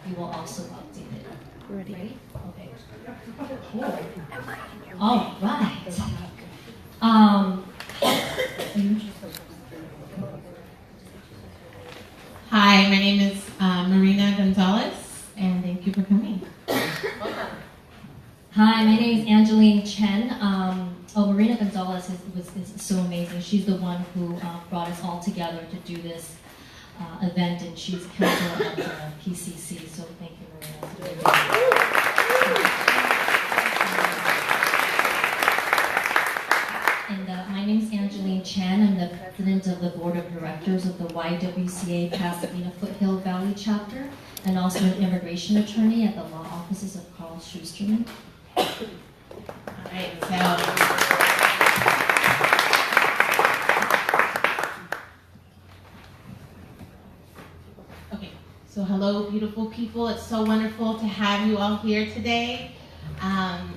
we will also update it. Ready? Okay. Cool. All right. Hi, my name is Marina Gonzalez, and thank you for coming. Hi, my name is Angeline Chen. Marina Gonzalez is so amazing. She's the one who brought us all together to do this event, and she's counselor at the PCC, so thank you, Marina. And my name is Angeline Chen. I'm the president of the board of directors of the YWCA Pasadena-Foothill Valley chapter, and also an immigration attorney at the law offices of Carl Schusterman. All right, so hello, beautiful people. It's so wonderful to have you all here today. I'm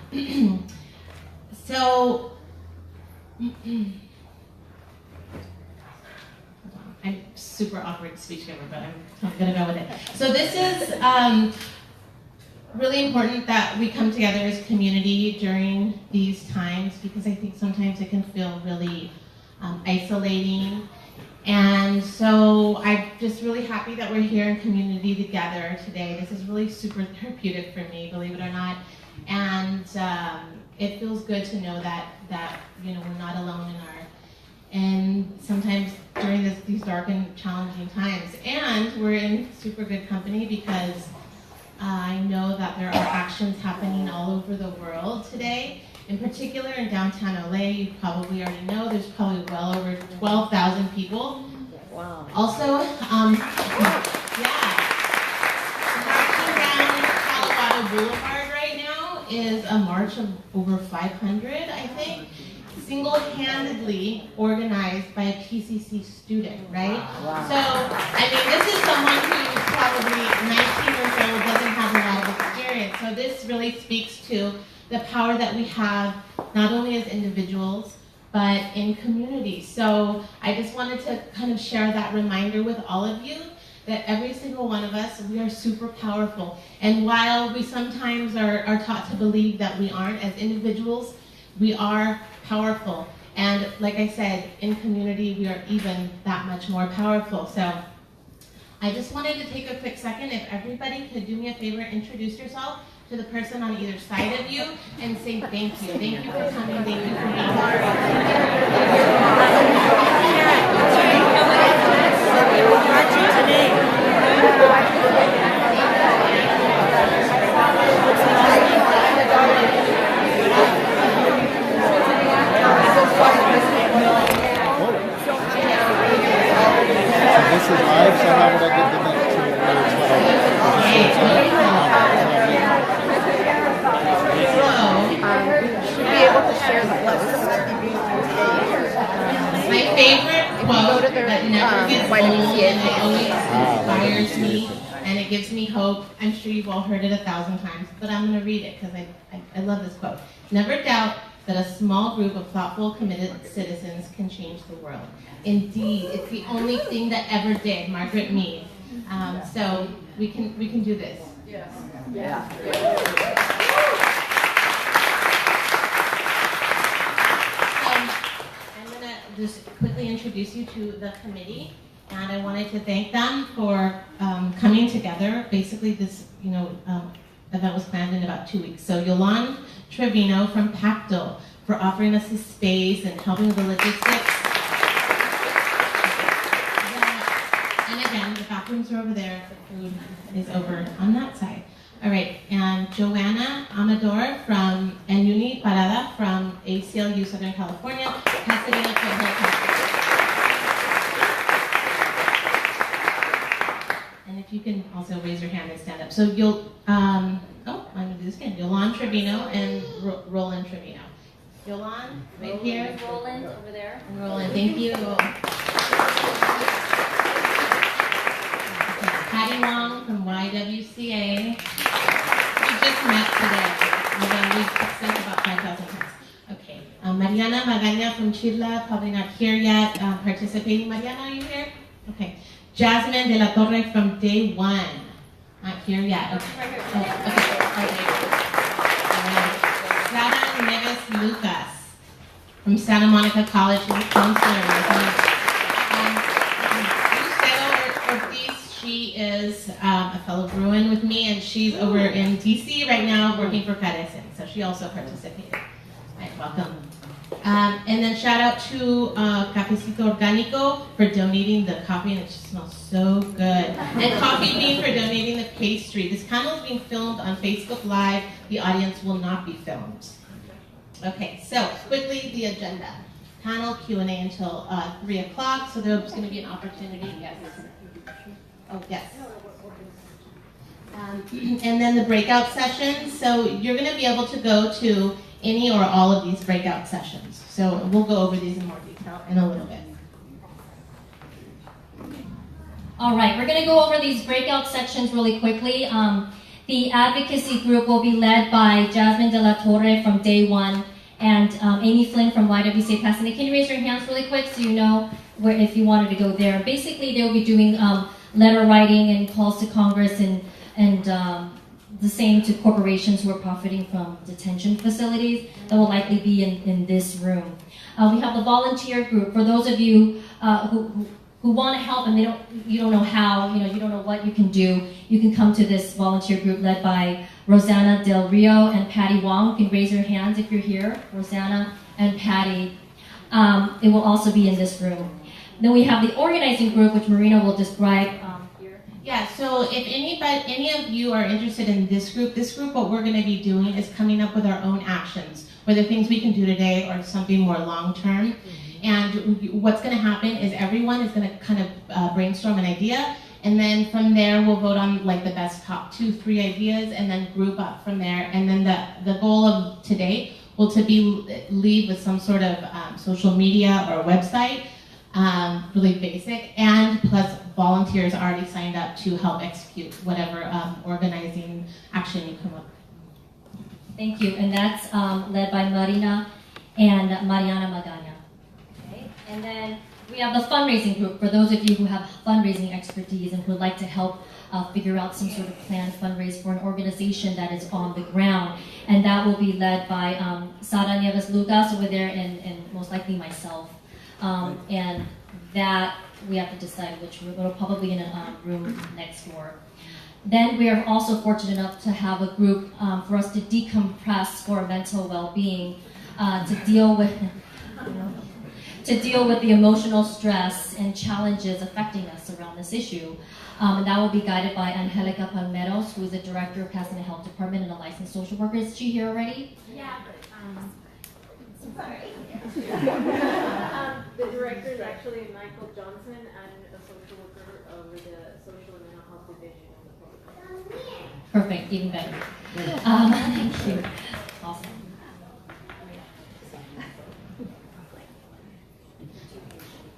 super awkward speech giver, but I'm gonna go with it. So this is really important that we come together as a community during these times, because I think sometimes it can feel really isolating. And so I'm just really happy that we're here in community together today. This is really super therapeutic for me, believe it or not. And it feels good to know that we're not alone and sometimes during these dark and challenging times. And we're in super good company, because I know that there are actions happening all over the world today. In particular, in downtown LA, you probably already know, there's probably well over 12,000 people. Wow. Also, marching down Colorado Boulevard right now is a march of over 500, I think, single-handedly organized by a PCC student, right? Wow. So, I mean, this is someone who's probably 19 years old, doesn't have a lot of experience. So this really speaks to the power that we have, not only as individuals, but in community. So I just wanted to kind of share that reminder with all of you, that every single one of us, we are super powerful. And while we sometimes are taught to believe that we aren't, as individuals, we are powerful. And like I said, in community, we are even that much more powerful. So I just wanted to take a quick second. If everybody could do me a favor, introduce yourself to the person on either side of you and say thank you. Thank you for coming. Thank you for being here. This is live, so how would I get the link to Should be able to share the list. My favorite quote that never gets old, and it always inspires me, and it gives me hope. I'm sure you've all heard it 1,000 times, but I'm going to read it because I love this quote. Never doubt that a small group of thoughtful, committed citizens can change the world. Indeed, it's the only thing that ever did, Margaret Mead. So we can do this. Yes. Yeah. I'm going to just quickly introduce you to the committee, and I wanted to thank them for coming together. Basically, this event was planned in about 2 weeks. So Yoland Trevino from PACTL for offering us this space and helping with the logistics. And again, the bathrooms are over there. The food is over on that side. All right, and Joanna Amador and Yuni Parada from ACLU Southern California, Pasadena-Foothill. And if you can also raise your hand and stand up. So I'm gonna do this again. Yoland Trevino and Roland Trevino. Yoland, right here. Roland over there. And Roland, thank you. Patty Wong from YWCA. We just met today. And we've sent about 5,000 times. Okay. Mariana Magaña from Chile, probably not here yet, participating. Mariana, are you here? Okay. Jasmine de la Torre from day one. Not here? Yeah. Okay. Sara Neves Lucas from Santa Monica College in counselor. Ortiz, she is a fellow Bruin with me, and she's over in DC right now working for Carecen, so she also participated. Right, welcome. And then shout out to Cafecito Organico for donating the coffee, and it just smells so good. And Coffee Bean for donating the pastry. This panel is being filmed on Facebook Live. The audience will not be filmed. Okay, so quickly the agenda. Panel Q&A until 3 o'clock, so there's going to be an opportunity. Yes. Oh, yes. And then the breakout sessions. So you're going to be able to go to any or all of these breakout sessions. So we'll go over these in more detail in a little bit. All right, we're going to go over these breakout sections really quickly. The advocacy group will be led by Jasmine de la Torre from Day One and Amy Flynn from YWCA Pasadena. Can you raise your hands really quick so you know where, if you wanted to go there? Basically, they'll be doing letter writing and calls to Congress and the same to corporations who are profiting from detention facilities. That will likely be in this room. We have the volunteer group. For those of you who want to help and you don't know how, you don't know what you can do, you can come to this volunteer group led by Rosanna Del Rio and Patty Wong. You can raise your hands if you're here, Rosanna and Patty. It will also be in this room. Then we have the organizing group, which Marina will describe here. Yeah, so if any of you are interested in this group, what we're going to be doing is coming up with our own actions, whether things we can do today or something more long-term. And what's going to happen is everyone is going to kind of brainstorm an idea, and then from there we'll vote on like the best top 2-3 ideas, and then group up from there. And then the goal of today will to be lead with some sort of social media or website, really basic, and plus volunteers already signed up to help execute whatever organizing action you come up with. Thank you, and that's led by Marina and Mariana Magana. And then we have the fundraising group for those of you who have fundraising expertise and who would like to help figure out some sort of planned fundraise for an organization that is on the ground. And that will be led by Sara Nieves Lucas over there and most likely myself. And that we have to decide which room. It'll probably be in a room next door. Then we are also fortunate enough to have a group for us to decompress for mental well-being, to deal with the emotional stress and challenges affecting us around this issue. And that will be guided by Angelica Palmeros, who is the director of Pasadena Health Department and a licensed social worker. Is she here already? Yeah, but sorry. The director is actually Michael Johnson and a social worker over the Social and Mental Health Division of the program. Perfect, even better. Thank you. Awesome.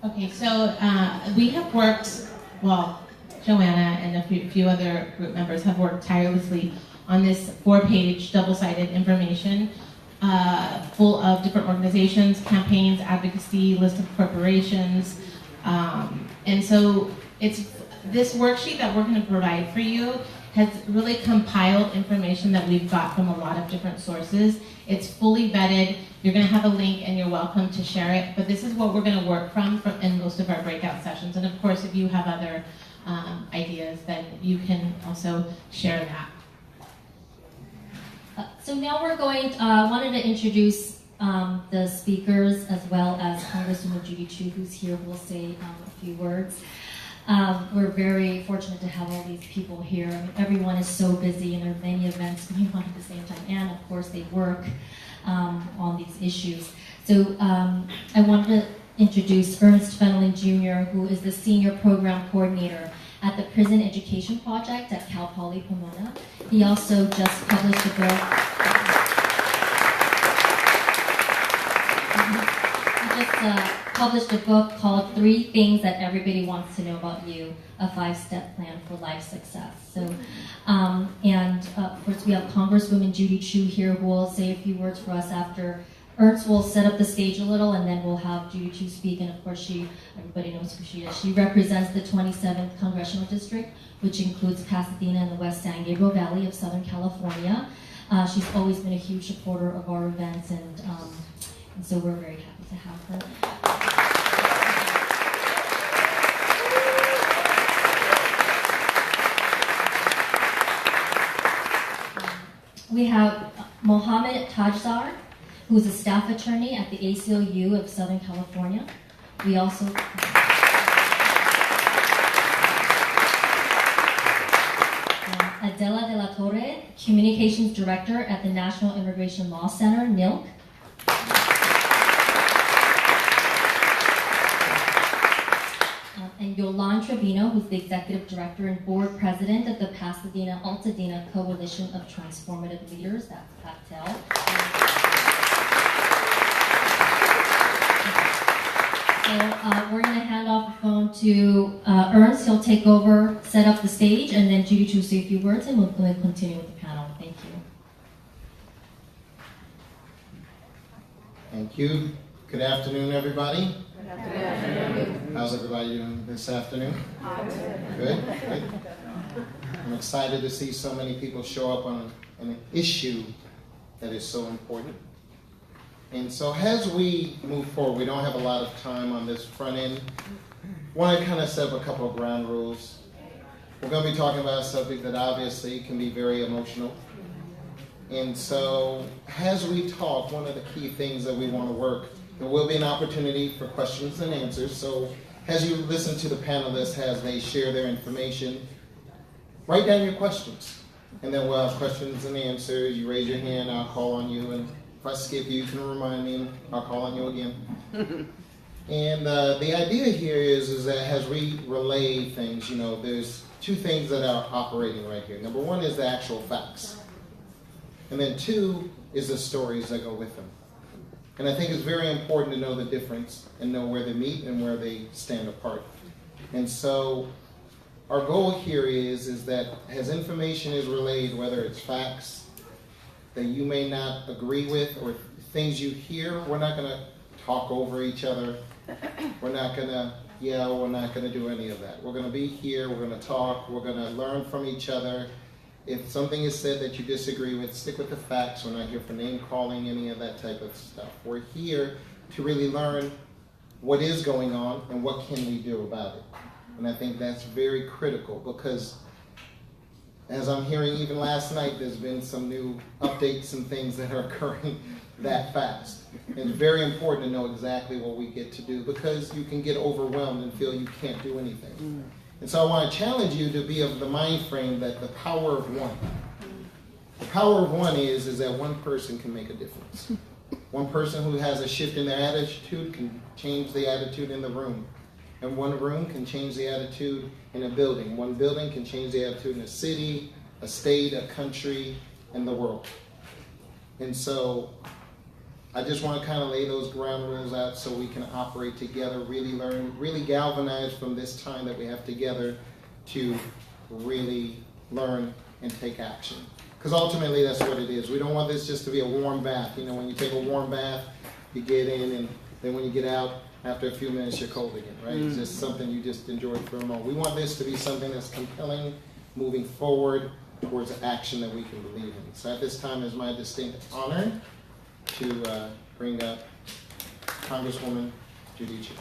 Okay, so we have worked, well, Joanna and a few other group members have worked tirelessly on this 4-page double-sided information full of different organizations, campaigns, advocacy, list of corporations. And so it's this worksheet that we're going to provide for you has really compiled information that we've got from a lot of different sources. It's fully vetted. You're going to have a link and you're welcome to share it. But this is what we're going to work from in most of our breakout sessions. And of course, if you have other ideas, then you can also share that. So now we're going, wanted to introduce the speakers as well as Congresswoman Judy Chu, who's here, who will say a few words. We're very fortunate to have all these people here. I mean, everyone is so busy and there are many events going on at the same time. And of course they work on these issues. So I wanted to introduce Ernst Fenelon Jr., who is the Senior Program Coordinator at the Prison Education Project at Cal Poly Pomona. He also just published a book. Published a book called 3 Things That Everybody Wants to Know About You, a 5-step plan for life success. So, of course we have Congresswoman Judy Chu here who will say a few words for us after Ernst will set up the stage a little, and then we'll have Judy Chu speak. And of course, everybody knows who she is. She represents the 27th Congressional District, which includes Pasadena and the West San Gabriel Valley of Southern California. She's always been a huge supporter of our events, and so we're very happy to have her. We have Mohammad Tajsar, who is a staff attorney at the ACLU of Southern California. We also Adela de la Torre, Communications Director at the National Immigration Law Center, NILC. And Yoland Trevino, who's the Executive Director and Board President of the Pasadena-Altadena Coalition of Transformative Leaders, that's PACTL. So we're going to hand off the phone to Ernst. He'll take over, set up the stage, and then Judy will say a few words, and we'll continue with the panel. Thank you. Thank you. Good afternoon, everybody. Good afternoon. How's everybody doing this afternoon? Good. Good. I'm excited to see so many people show up on an issue that is so important. And so as we move forward, we don't have a lot of time on this front end. I want to kind of set up a couple of ground rules. We're going to be talking about a subject that obviously can be very emotional. And so as we talk, one of the key things that we want to work, there will be an opportunity for questions and answers. So as you listen to the panelists as they share their information, write down your questions. And then we'll have questions and answers. You raise your hand, I'll call on you. And if I skip you, you can remind me, and I'll call on you again. And the idea here is that as we relay things, there's two things that are operating right here. Number one is the actual facts. And then two is the stories that go with them. And I think it's very important to know the difference and know where they meet and where they stand apart. And so our goal here is that as information is relayed, whether it's facts that you may not agree with or things you hear, we're not going to talk over each other. We're not going to yell. We're not going to do any of that. We're going to be here. We're going to talk. We're going to learn from each other. If something is said that you disagree with, stick with the facts. We're not here for name calling, any of that type of stuff. We're here to really learn what is going on and what can we do about it. And I think that's very critical because as I'm hearing even last night, there's been some new updates and things that are occurring that fast. And it's very important to know exactly what we get to do because you can get overwhelmed and feel you can't do anything. And so I want to challenge you to be of the mind frame that the power of one. The power of one is that one person can make a difference. One person who has a shift in their attitude can change the attitude in the room. And one room can change the attitude in a building. One building can change the attitude in a city, a state, a country, and the world. And so I just want to kind of lay those ground rules out so we can operate together, really learn, really galvanize from this time that we have together to really learn and take action. Because ultimately that's what it is. We don't want this just to be a warm bath. When you take a warm bath, you get in and then when you get out, after a few minutes, you're cold again, right? It's just something you just enjoy for a moment. We want this to be something that's compelling, moving forward towards action that we can believe in. So at this time, it's my distinct honor to bring up Congresswoman Judy Chu.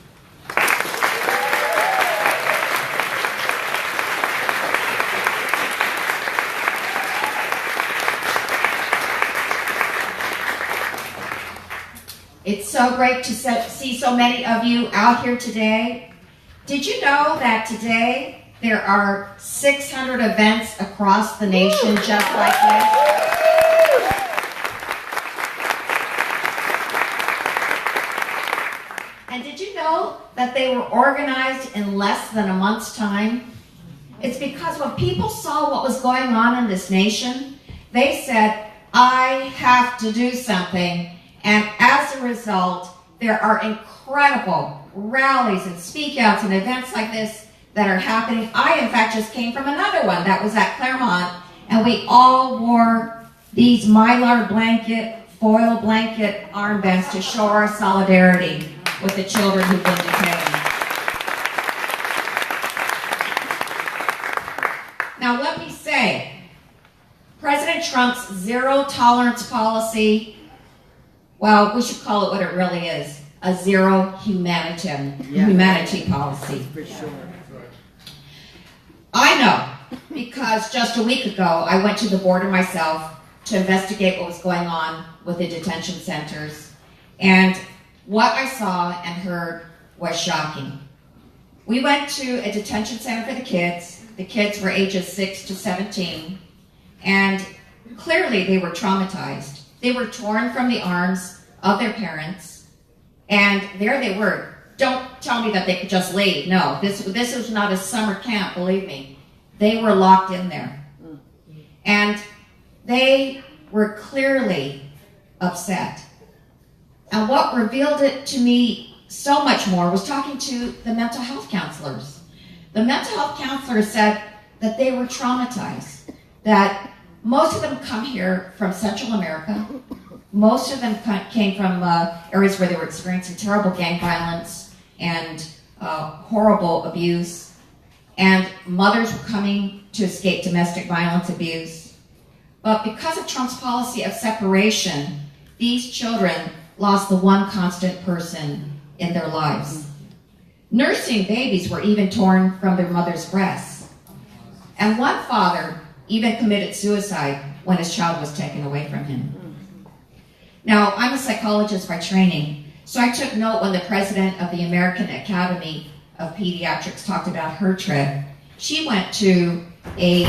It's so great to see so many of you out here today. Did you know that today there are 600 events across the nation just like this? And did you know that they were organized in less than a month's time? It's because when people saw what was going on in this nation, they said, I have to do something. And as a result, there are incredible rallies and speak-outs and events like this that are happening. I, in fact, just came from another one that was at Claremont, and we all wore these Mylar blanket foil blanket armbands to show our solidarity with the children who've been detained. Now let me say, President Trump's zero tolerance policy, well, we should call it what it really is, a zero humanity policy. For sure. I know, because just a week ago, I went to the border myself to investigate what was going on with the detention centers. And what I saw and heard was shocking. We went to a detention center for the kids. The kids were ages 6 to 17. And clearly they were traumatized. They were torn from the arms of their parents. And there they were. Don't tell me that they could just leave. No, this was not a summer camp, believe me. They were locked in there. And they were clearly upset. And what revealed it to me so much more was talking to the mental health counselors. The mental health counselors said that they were traumatized, that most of them come here from Central America. Most of them came from areas where they were experiencing terrible gang violence and horrible abuse. And mothers were coming to escape domestic violence abuse. But because of Trump's policy of separation, these children lost the one constant person in their lives. Nursing babies were even torn from their mother's breasts. And one father even committed suicide when his child was taken away from him. Now, I'm a psychologist by training, so I took note when the president of the American Academy of Pediatrics talked about her trip. She went to a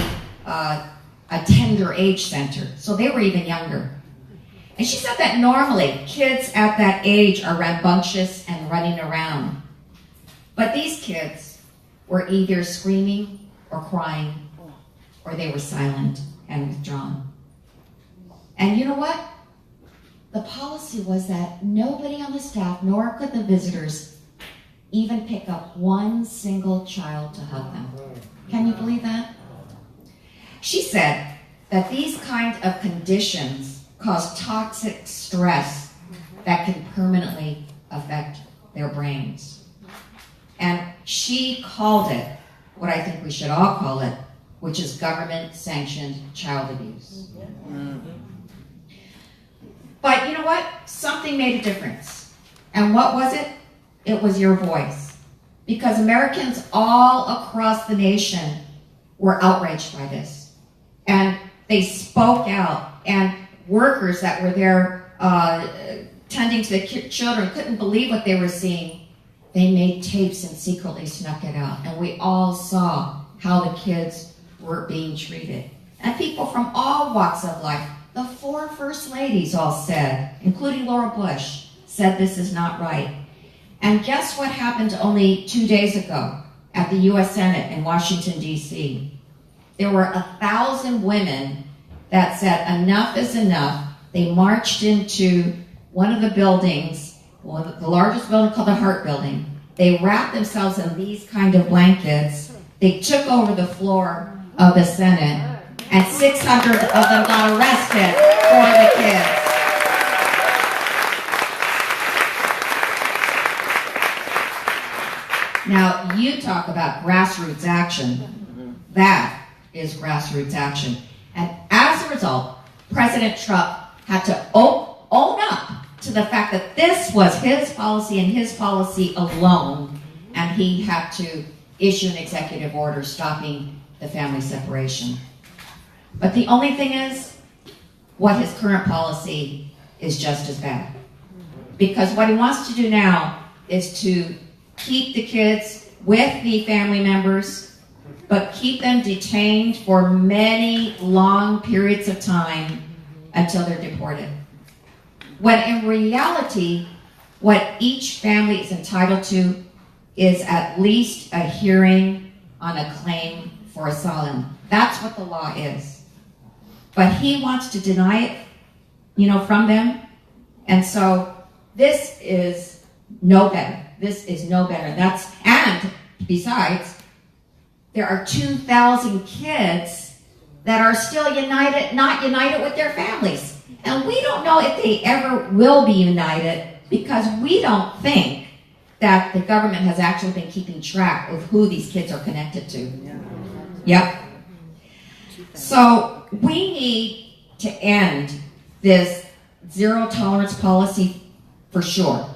tender age center, so they were even younger. And she said that normally kids at that age are rambunctious and running around. But these kids were either screaming or crying, or they were silent and withdrawn. And you know what? The policy was that nobody on the staff, nor could the visitors, even pick up one single child to hug them. Can you believe that? She said that these kind of conditions cause toxic stress that can permanently affect their brains. And she called it what I think we should all call it, which is government-sanctioned child abuse. But you know what? Something made a difference. And what was it? It was your voice. Because Americans all across the nation were outraged by this. And they spoke out. And workers that were there tending to the children couldn't believe what they were seeing. They made tapes and secretly snuck it out. And we all saw how the kids were being treated. And people from all walks of life, the 4 first ladies all said, including Laura Bush, said this is not right. And guess what happened only 2 days ago at the U.S. Senate in Washington, D.C.? There were 1,000 women that said enough is enough. They marched into one of the buildings, the largest building called the Hart Building. They wrapped themselves in these kind of blankets. They took over the floor of the Senate, and 600 of them got arrested for the kids. Now, you talk about grassroots action. That is grassroots action. And as a result, President Trump had to own up to the fact that this was his policy and his policy alone, and he had to issue an executive order stopping the family separation. But the only thing is, what his current policy is just as bad. Because what he wants to do now is to keep the kids with the family members, but keep them detained for many long periods of time until they're deported. When in reality, what each family is entitled to is at least a hearing on a claim for asylum. That's what the law is. But he wants to deny it, from them. And so this is no better. This is no better. And besides, there are 2,000 kids that are still not united with their families. And we don't know if they ever will be united because we don't think that the government has actually been keeping track of who these kids are connected to. Yep. So we need to end this zero tolerance policy for sure.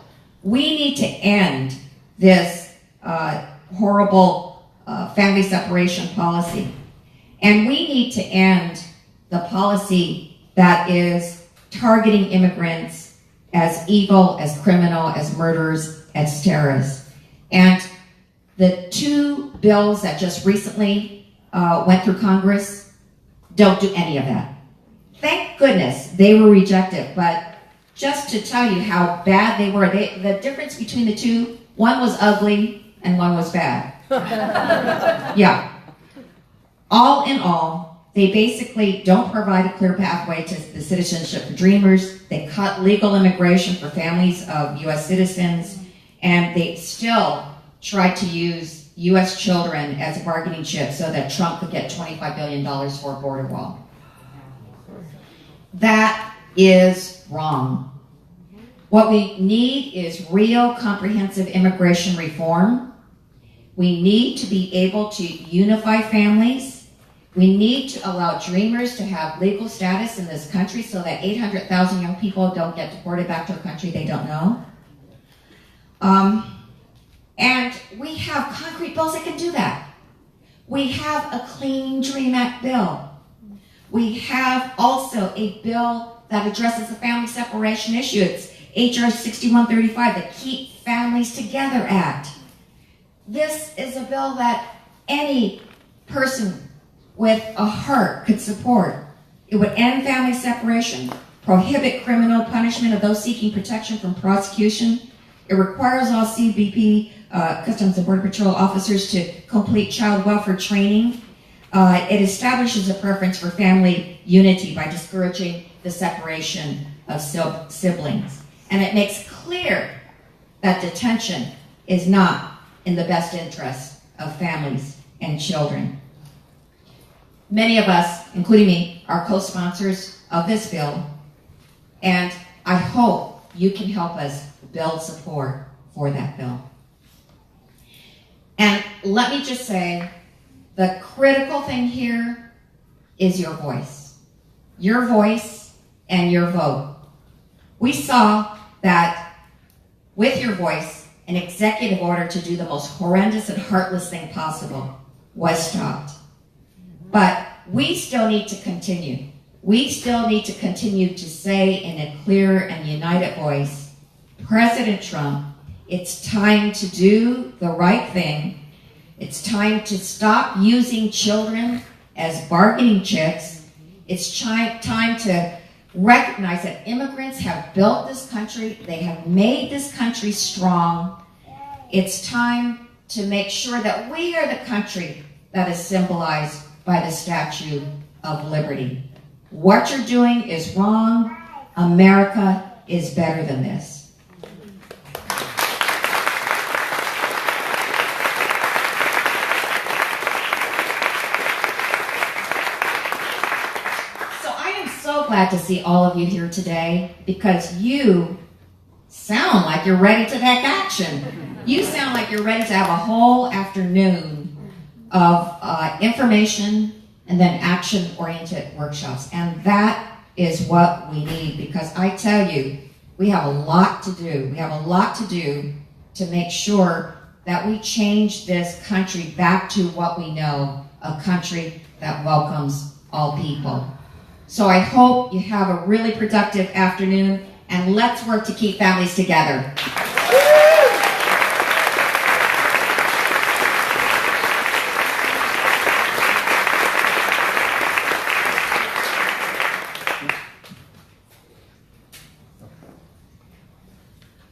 We need to end this horrible family separation policy. And we need to end the policy that is targeting immigrants as evil, as criminal, as murderers, as terrorists. And the two bills that just recently went through Congress don't do any of that. Thank goodness they were rejected, but just to tell you how bad they were, the difference between the two, one was ugly and one was bad. Yeah. All in all, they basically don't provide a clear pathway to the citizenship for dreamers. They cut legal immigration for families of U.S. citizens, and they still tried to use U.S. children as a bargaining chip so that Trump could get $25 billion for a border wall. That is wrong. What we need is real comprehensive immigration reform. We need to be able to unify families. We need to allow dreamers to have legal status in this country so that 800,000 young people don't get deported back to a country they don't know. And we have concrete bills that can do that. We have a Clean Dream Act bill. We have also a bill that addresses the family separation issue. It's H.R. 6135, the Keep Families Together Act. This is a bill that any person with a heart could support. It would end family separation, prohibit criminal punishment of those seeking protection from prosecution. It requires all CBP, Customs and Border Patrol officers to complete child welfare training. It establishes a preference for family unity by discouraging the separation of siblings. And it makes clear that detention is not in the best interest of families and children. Many of us, including me, are co-sponsors of this bill, and I hope you can help us build support for that bill. And let me just say, the critical thing here is your voice. Your voice and your vote. We saw that with your voice, an executive order to do the most horrendous and heartless thing possible was stopped. But we still need to continue. We still need to continue to say in a clear and united voice, President Trump, it's time to do the right thing. It's time to stop using children as bargaining chips. It's time to recognize that immigrants have built this country. They have made this country strong. It's time to make sure that we are the country that is symbolized by the Statue of Liberty. What you're doing is wrong. America is better than this. So glad to see all of you here today because you sound like you're ready to take action. You sound like you're ready to have a whole afternoon of information and then action-oriented workshops. And that is what we need because I tell you, we have a lot to do. We have a lot to do to make sure that we change this country back to what we know, a country that welcomes all people. So I hope you have a really productive afternoon, and let's work to keep families together.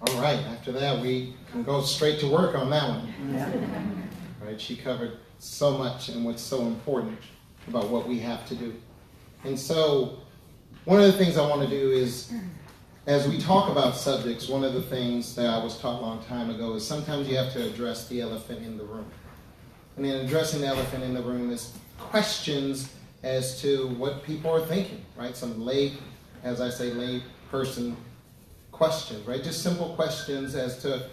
All right, after that, we can go straight to work on that one. Right, she covered so much and what's so important about what we have to do. And so, one of the things I want to do is, as we talk about subjects, one of the things that I was taught a long time ago is sometimes you have to address the elephant in the room. And in addressing the elephant in the room is questions as to what people are thinking, right? Some lay as I say, lay person questions, right? Just simple questions as to,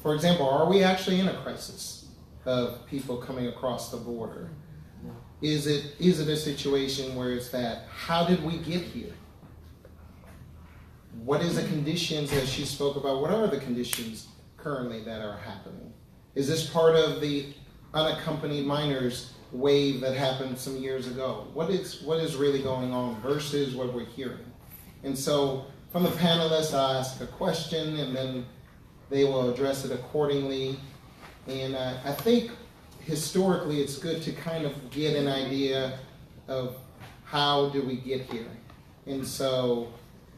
for example, are we actually in a crisis of people coming across the border? Is it a situation where it's that, how did we get here? What is the conditions that she spoke about? What are the conditions currently that are happening? Is this part of the unaccompanied minors wave that happened some years ago? What is really going on versus what we're hearing? And so from the panelists, I ask a question and then they will address it accordingly. And I think historically it's good to kind of get an idea of how do we get here. And so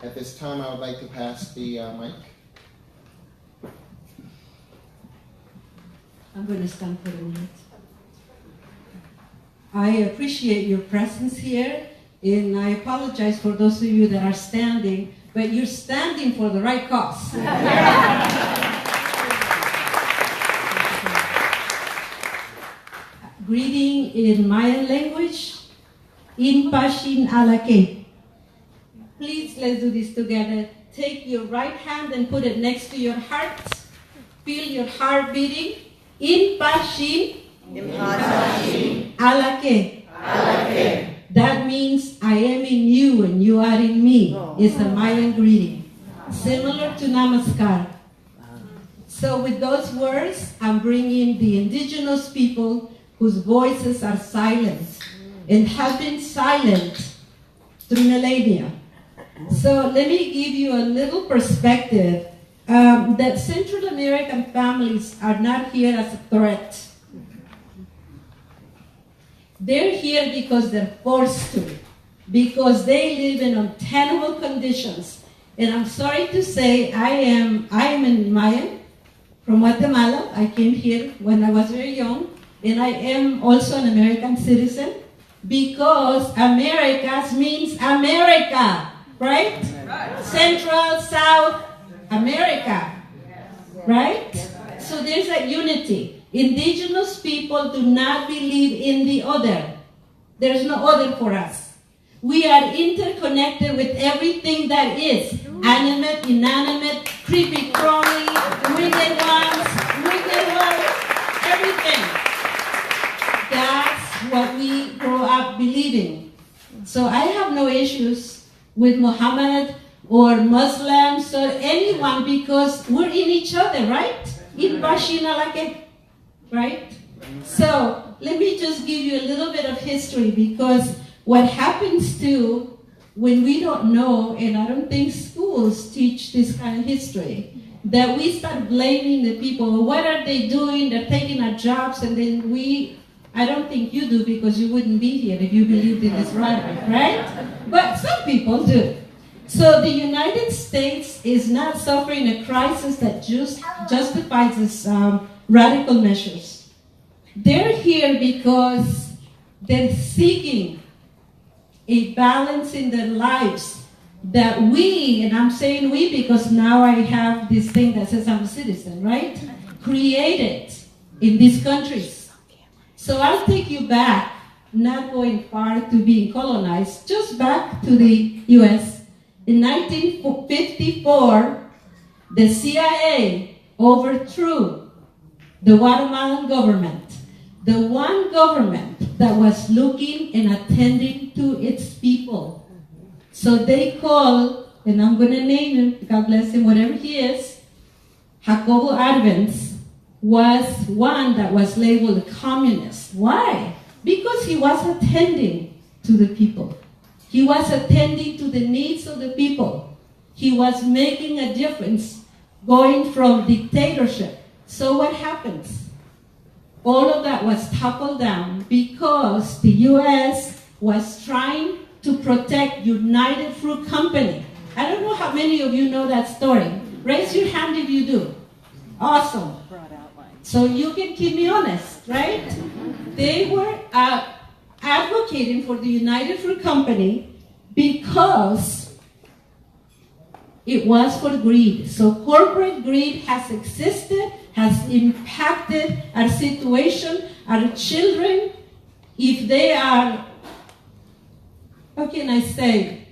at this time I would like to pass the mic. I'm going to stand for a minute. I appreciate your presence here, and I apologize for those of you that are standing, but you're standing for the right cause. Greeting in Mayan language, in Pashin Alake. Please, let's do this together. Take your right hand and put it next to your heart. Feel your heart beating. In Pashin Alake. That means I am in you and you are in me. It's a Mayan greeting, similar to Namaskar. So with those words, I'm bringing the indigenous people whose voices are silent and have been silent through millennia. So let me give you a little perspective that Central American families are not here as a threat. They're here because they're forced to, because they live in untenable conditions. And I'm sorry to say, I am in Mayan from Guatemala. I came here when I was very young, and I am also an American citizen because Americas means America, right? Central, South America, right? So there's a unity. Indigenous people do not believe in the other. There's no other for us. We are interconnected with everything that is animate, inanimate, creepy, crawly, wicked ones, everything. That's what we grow up believing. So I have no issues with Mohammad or Muslims or anyone because we're in each other, right? In Bashinalake. Right? So let me just give you a little bit of history because what happens too when we don't know, and I don't think schools teach this kind of history, that we start blaming the people. Well, what are they doing? They're taking our jobs, and then I don't think you do because you wouldn't be here if you believed in this rhetoric, right? But some people do. So the United States is not suffering a crisis that justifies this radical measures. They're here because they're seeking a balance in their lives that we, and I'm saying we because now I have this thing that says I'm a citizen, right? Created in these countries. So I'll take you back, not going far to being colonized, just back to the US. In 1954, the CIA overthrew the Guatemalan government, the one government that was looking and attending to its people. So they call, and I'm going to name him, God bless him, whatever he is, Jacobo Arbenz was one that was labeled a communist. Why? Because he was attending to the people. He was attending to the needs of the people. He was making a difference, going from dictatorship. So what happens? All of that was toppled down because the U.S. was trying to protect United Fruit Company. I don't know how many of you know that story. Raise your hand if you do. Awesome. So you can keep me honest, right? They were advocating for the United Fruit Company because it was for greed. So corporate greed has existed, has impacted our situation, our children. If they are, how can I say,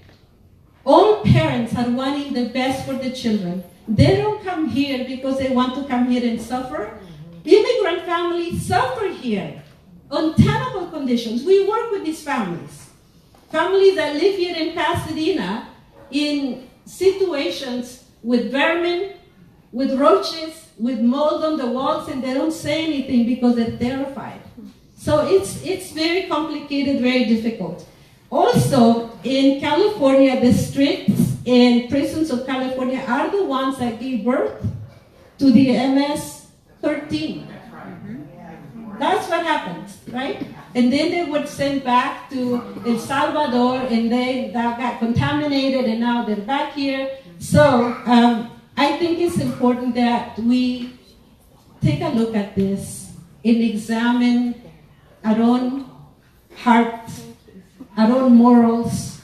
all parents are wanting the best for the children. They don't come here because they want to come here and suffer. Immigrant families suffer here on terrible conditions. We work with these families. Families that live here in Pasadena in situations with vermin, with roaches, with mold on the walls, and they don't say anything because they're terrified. So it's very complicated, very difficult. Also, in California, the streets and prisons of California are the ones that gave birth to the MS-13. That's what happens, right? And then they were sent back to El Salvador, and they got contaminated, and now they're back here. So I think it's important that we take a look at this and examine our own heart, our own morals,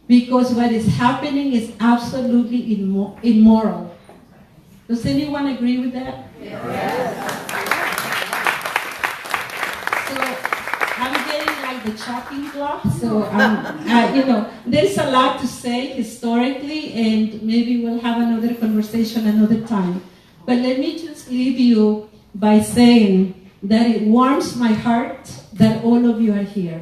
because what is happening is absolutely immoral. Does anyone agree with that? Yes. I'm getting like the chopping block, so there's a lot to say historically, and maybe we'll have another conversation another time. But let me just leave you by saying that it warms my heart that all of you are here.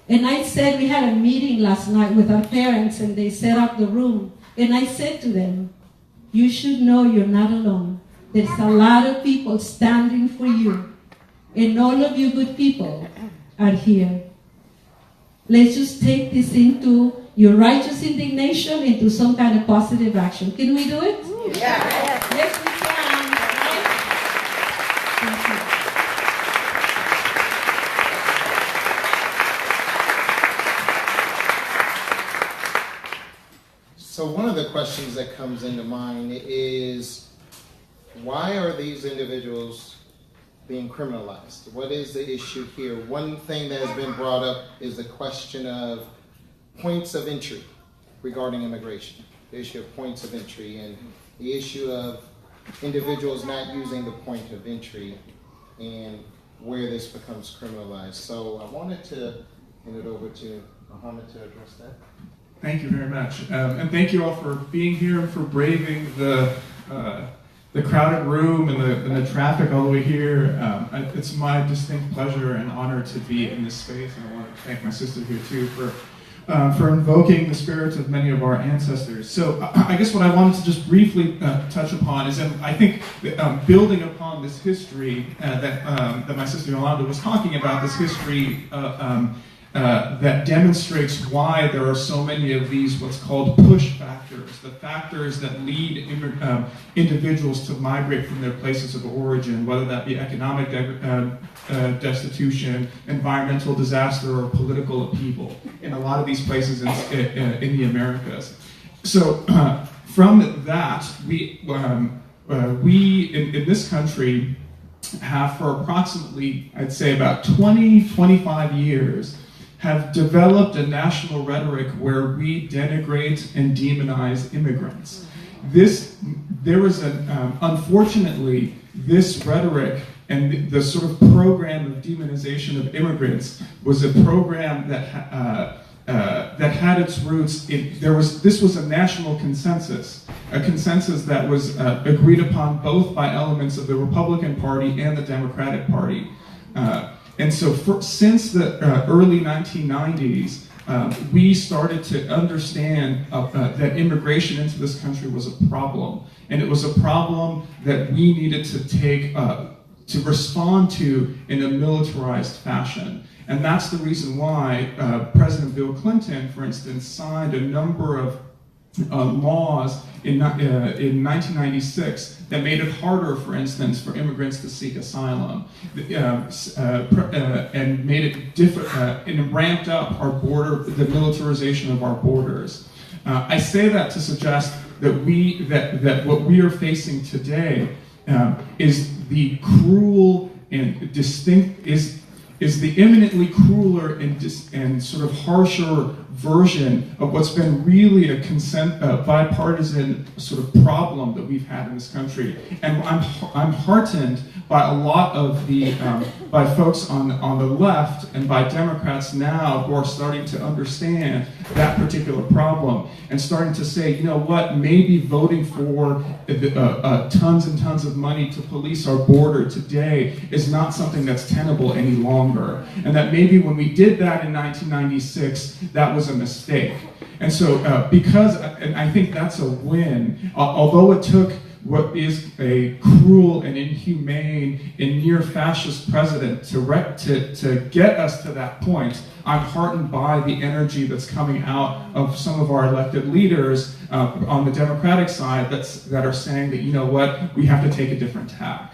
And I said, we had a meeting last night with our parents, and they set up the room, and I said to them, you should know you're not alone. There's a lot of people standing for you. And all of you good people are here. Let's just take this into your righteous indignation, into some kind of positive action. Can we do it? Yes. Yes, we can. Right? Thank you. So one of the questions that comes into mind is, why are these individuals being criminalized? What is the issue here? One thing that has been brought up is the question of points of entry regarding immigration. The issue of points of entry and the issue of individuals not using the point of entry and where this becomes criminalized. So I wanted to hand it over to Mohammad to address that. Thank you very much. And thank you all for being here and for braving the crowded room and the traffic all the way here. It's my distinct pleasure and honor to be in this space, and I want to thank my sister here too for invoking the spirits of many of our ancestors. So I guess what I wanted to just briefly touch upon is that I think that, building upon this history that my sister Yoland was talking about, this history that demonstrates why there are so many of these what's called push factors, the factors that lead individuals to migrate from their places of origin, whether that be economic destitution, environmental disaster, or political upheaval in a lot of these places in the Americas. So from that, we in this country have for approximately, I'd say about 25 years, have developed a national rhetoric where we denigrate and demonize immigrants. Unfortunately, this rhetoric and the sort of program of demonization of immigrants was a program that had its roots this was a national consensus, a consensus that was agreed upon both by elements of the Republican Party and the Democratic Party. And so since the early 1990s, we started to understand that immigration into this country was a problem. And it was a problem that we needed to take, to respond to in a militarized fashion. And that's the reason why President Bill Clinton, for instance, signed a number of laws in 1996 that made it harder, for instance, for immigrants to seek asylum, and made it and ramped up the militarization of our borders. I say that to suggest that what we are facing today is the cruel and distinct is the imminently crueler and sort of harsher version of what's been really a bipartisan sort of problem that we've had in this country. And I'm heartened by a lot of the by folks on the left and by Democrats now who are starting to understand that particular problem and starting to say, you know what, maybe voting for tons and tons of money to police our border today is not something that's tenable any longer, and that maybe when we did that in 1996, that was a mistake. And so, and I think that's a win, although it took what is a cruel and inhumane and near fascist president to get us to that point. I'm heartened by the energy that's coming out of some of our elected leaders on the Democratic side that are saying that, you know what, we have to take a different tack.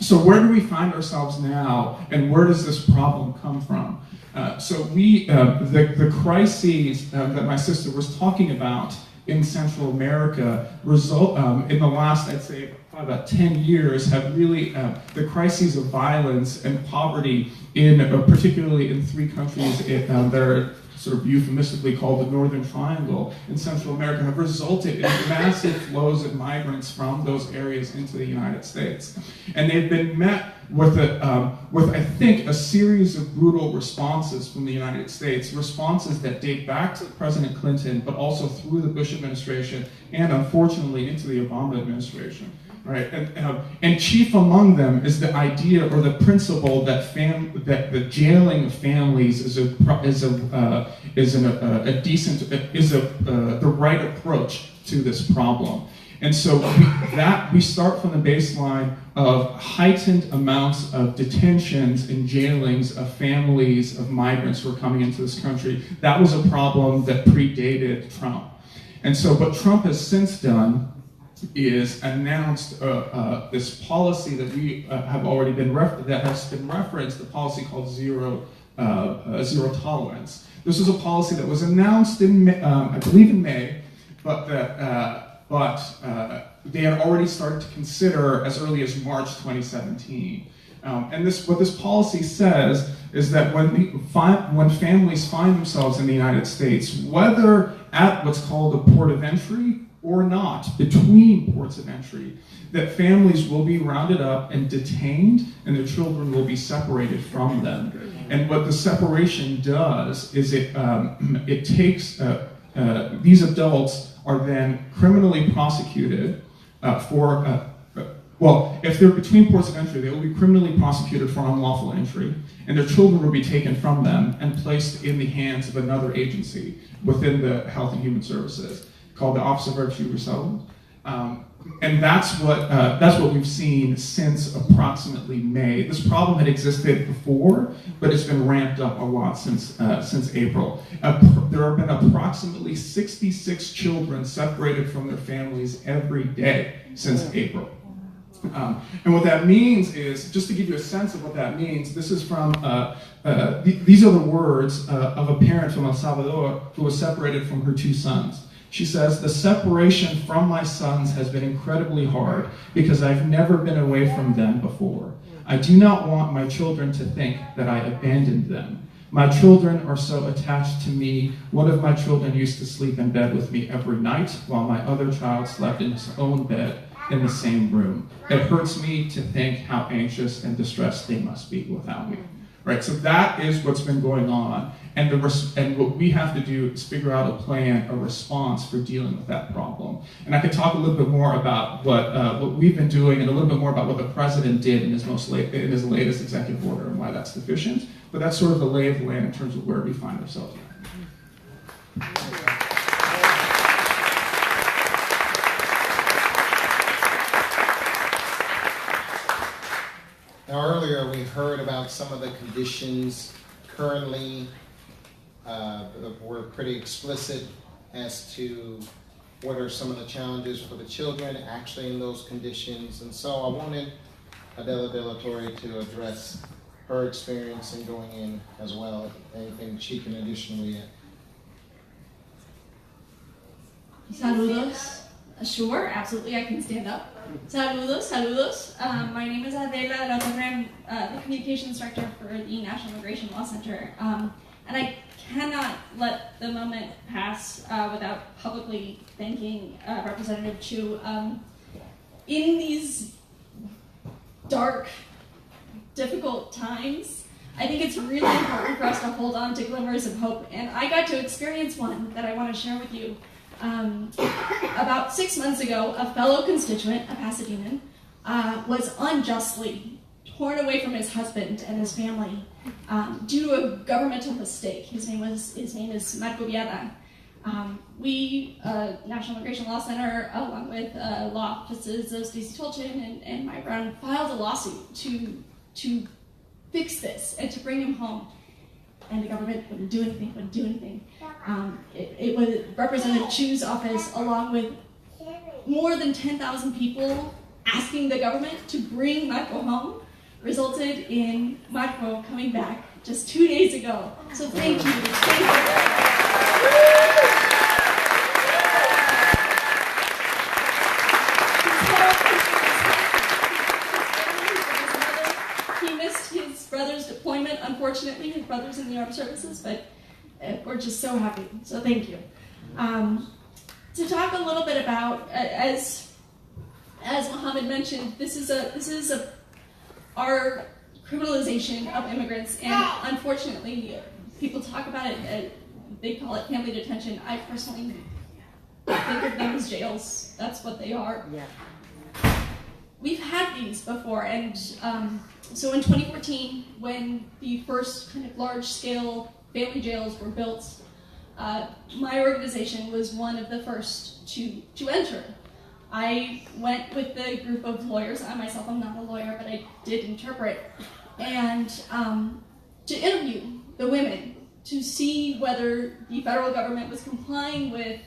So where do we find ourselves now, and where does this problem come from? The crises that my sister was talking about in Central America in the last, I'd say, about 10 years have really, the crises of violence and poverty particularly in 3 countries that are sort of euphemistically called the Northern Triangle in Central America have resulted in massive flows of migrants from those areas into the United States. And they've been met with I think, a series of brutal responses from the United States, responses that date back to President Clinton, but also through the Bush administration, and unfortunately into the Obama administration. Right, and chief among them is the idea or the principle that the jailing of families is the right approach to this problem. And so we start from the baseline of heightened amounts of detentions and jailings of families of migrants who are coming into this country. That was a problem that predated Trump. And so what Trump has since done is announced this policy that we have already that has been referenced, the policy called zero tolerance. This was a policy that was announced in I believe in May, but they had already started to consider as early as March 2017. And what this policy says is that when families find themselves in the United States, whether at what's called a port of entry or not, between ports of entry, that families will be rounded up and detained, and their children will be separated from them. And what the separation does is it takes these adults are then criminally prosecuted if they're between ports of entry, they will be criminally prosecuted for unlawful entry, and their children will be taken from them and placed in the hands of another agency within the Health and Human Services, called the Office of Refugee Resettlement. And that's what we've seen since approximately May. This problem had existed before, but it's been ramped up a lot since April. There have been approximately 66 children separated from their families every day since April. And what that means is, just to give you a sense of what that means, this is from, these are the words of a parent from El Salvador who was separated from her 2 sons. She says, "The separation from my sons has been incredibly hard because I've never been away from them before. I do not want my children to think that I abandoned them. My children are so attached to me. One of my children used to sleep in bed with me every night while my other child slept in his own bed in the same room. It hurts me to think how anxious and distressed they must be without me." Right, so that is what's been going on, and what we have to do is figure out a plan, a response for dealing with that problem. And I could talk a little bit more about what we've been doing, and a little bit more about what the president did in his latest executive order and why that's deficient. But that's sort of the lay of the land in terms of where we find ourselves now. Now, earlier we heard about some of the conditions currently. Were pretty explicit as to what are some of the challenges for the children actually in those conditions. And so I wanted Adela de la Torre to address her experience in going in as well, anything she can additionally add. Saludos. Sure, absolutely, I can stand up. Saludos, saludos. My name is Adela, I'm the communications director for the National Immigration Law Center. And I cannot let the moment pass without publicly thanking Representative Chu. In these dark, difficult times, I think it's really important for us to hold on to glimmers of hope. And I got to experience one that I want to share with you. About 6 months ago, a fellow constituent, a Pasadenan, was unjustly torn away from his husband and his family due to a governmental mistake. His name is Marco Viada. We, National Immigration Law Center, along with law offices of Stacey Tolchin and my friend, filed a lawsuit to fix this and to bring him home. And the government wouldn't do anything. It was Representative Chu's office, along with more than 10,000 people asking the government to bring Marco home, resulted in Marco coming back just 2 days ago. So thank you. He missed his brother's deployment, unfortunately. His brother's in the armed services, but we're just so happy. So thank you. To talk a little bit about, as Mohammad mentioned, this is our criminalization of immigrants, and unfortunately, people talk about it. They call it family detention. I personally think of them as jails. That's what they are. Yeah. We've had these before, and so in 2014, when the first kind of large-scale family jails were built, my organization was one of the first to enter. I went with the group of lawyers. I myself am not a lawyer, but I did interpret, and to interview the women to see whether the federal government was complying with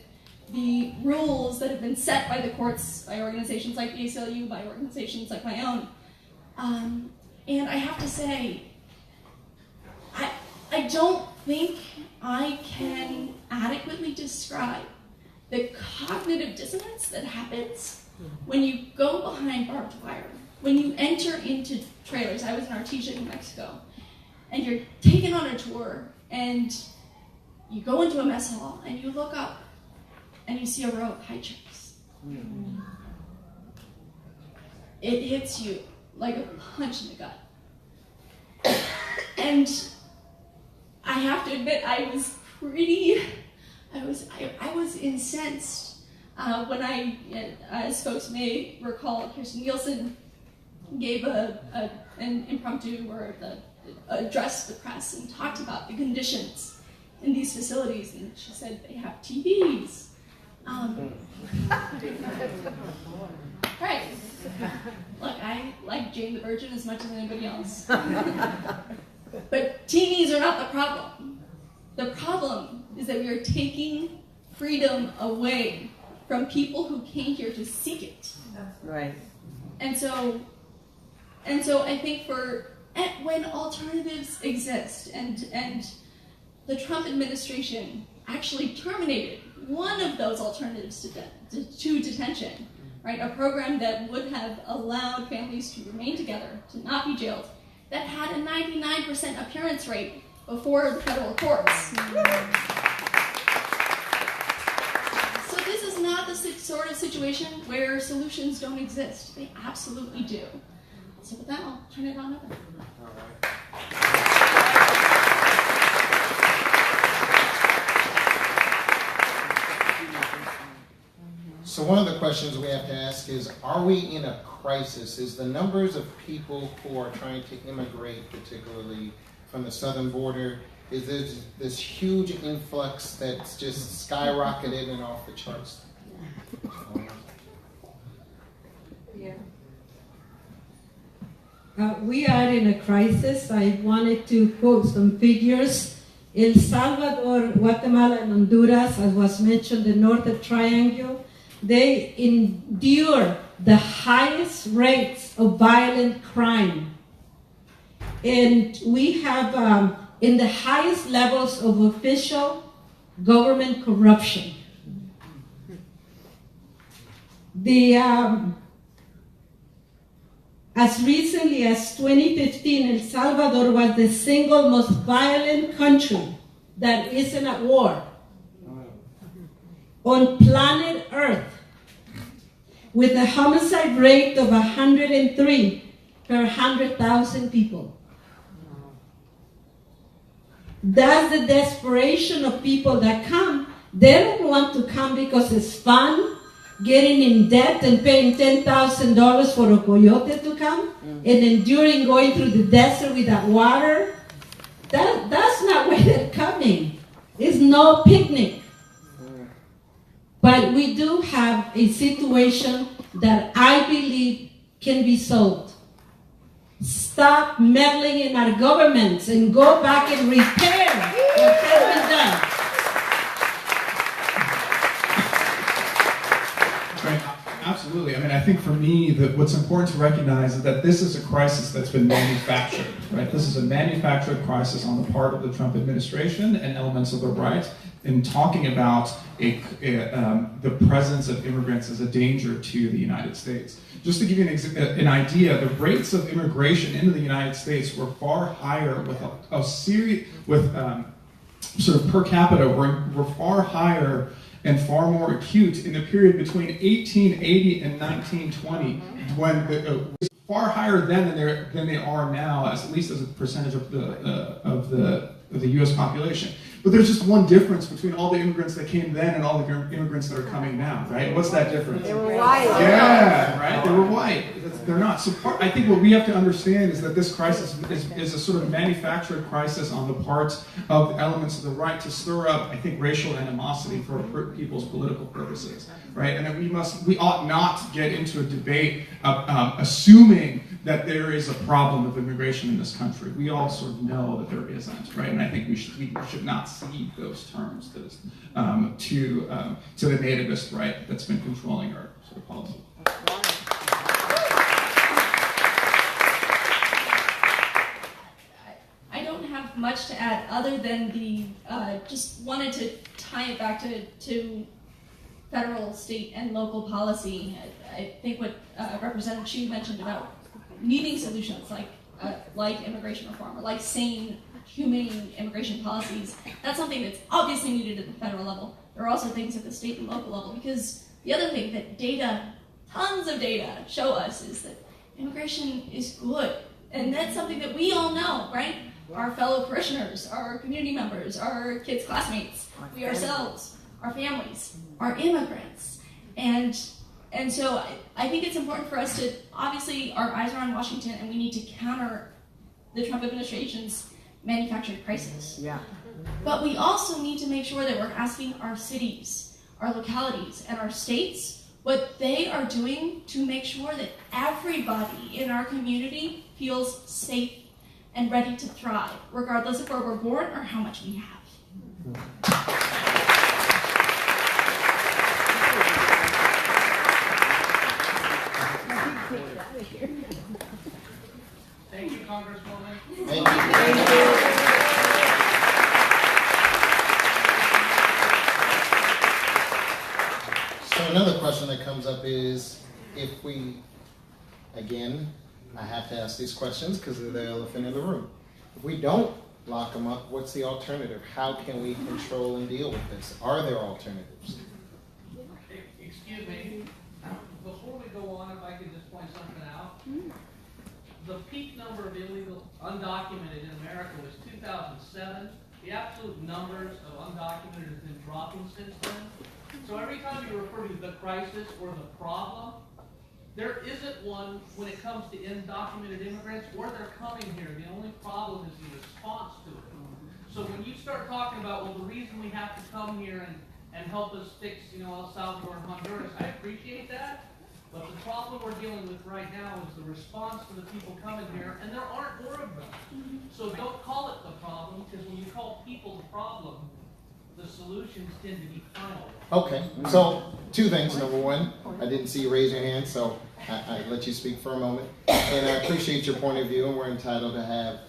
the rules that have been set by the courts, by organizations like the ACLU, by organizations like my own. And I have to say, I don't think I can adequately describe the cognitive dissonance that happens when you go behind barbed wire, when you enter into trailers. I was in Artesia, New Mexico, and you're taken on a tour, and you go into a mess hall, and you look up, and you see a row of high chairs. It hits you like a punch in the gut. And I have to admit, I was incensed when I, as folks may recall, Kirsten Nielsen gave an impromptu or addressed the press and talked about the conditions in these facilities, and she said they have TVs. Right. Look, I like Jane the Virgin as much as anybody else. But TVs are not the problem. The problem is that we are taking freedom away from people who came here to seek it. Right. And so I think when alternatives exist, and the Trump administration actually terminated one of those alternatives to detention, right? A program that would have allowed families to remain together, to not be jailed, that had a 99% appearance rate before the federal courts. So this is not the sort of situation where solutions don't exist. They absolutely do. So with that, I'll turn it on over. All right. So one of the questions we have to ask is, are we in a crisis? Is the numbers of people who are trying to immigrate, particularly from the southern border, is there this huge influx that's just skyrocketed and off the charts? Yeah. We are in a crisis. I wanted to quote some figures. El Salvador, Guatemala, and Honduras, as was mentioned, the Northern Triangle, they endure the highest rates of violent crime. And we have in the highest levels of official government corruption. The As recently as 2015, El Salvador was the single most violent country that isn't at war on planet Earth, with a homicide rate of 103 per 100,000 people. That's the desperation of people that come. They don't want to come because it's fun, getting in debt and paying $10,000 for a coyote to come, and enduring going through the desert without water. That's not why they're coming. It's no picnic. But we do have a situation that I believe can be solved. Stop meddling in our governments and go back and repair what has been done. Right. Absolutely. I mean, I think for me, that what's important to recognize is that this is a crisis that's been manufactured, right? This is a manufactured crisis on the part of the Trump administration and elements of the right in talking about the presence of immigrants as a danger to the United States. Just to give you an idea, the rates of immigration into the United States were far higher with sort of per capita were far higher and far more acute in the period between 1880 and 1920, when far higher then than they are now, at least as a percentage of the U.S. population. But there's just one difference between all the immigrants that came then and all the immigrants that are coming now, right? What's that difference? They were white. Yeah, right? They were white. They're not. So I think what we have to understand is that this crisis is a sort of manufactured crisis on the part of the elements of the right to stir up, I think, racial animosity for people's political purposes, right? And that we ought not get into a debate assuming that there is a problem of immigration in this country. We all sort of know that there isn't, right? And I think we should not cede those terms to the nativist right that's been controlling our sort of policy. I don't have much to add other than just wanted to tie it back to federal, state, and local policy. I think what Representative Chu mentioned about needing solutions like immigration reform or like sane, humane immigration policies, that's something that's obviously needed at the federal level. There are also things at the state and local level, because the other thing that tons of data show us is that immigration is good. And that's something that we all know, right? Our fellow parishioners, our community members, our kids' classmates, we ourselves, our families, are immigrants. And so I think it's important for us to, obviously, our eyes are on Washington, and we need to counter the Trump administration's manufactured crisis. Yeah. But we also need to make sure that we're asking our cities, our localities, and our states what they are doing to make sure that everybody in our community feels safe and ready to thrive, regardless of where we're born or how much we have. Thank you, Congresswoman. Thank you. So another question that comes up is, if we, again, I have to ask these questions because they're the elephant in the room. If we don't lock them up, what's the alternative? How can we control and deal with this? Are there alternatives? Excuse me. Before we go on, if I could just point something out. The peak number of illegal undocumented in America was 2007. The absolute numbers of undocumented have been dropping since then. So every time you refer to the crisis or the problem, there isn't one when it comes to undocumented immigrants or they're coming here. The only problem is the response to it. So when you start talking about, well, the reason we have to come here and help us fix, El Salvador and Honduras, I appreciate that. But the problem we're dealing with right now is the response to the people coming here, and there aren't more of them. So don't call it the problem, because when you call people the problem, the solutions tend to be final. Okay, so two things. Number one, I didn't see you raise your hand, so I let you speak for a moment. And I appreciate your point of view, and we're entitled to have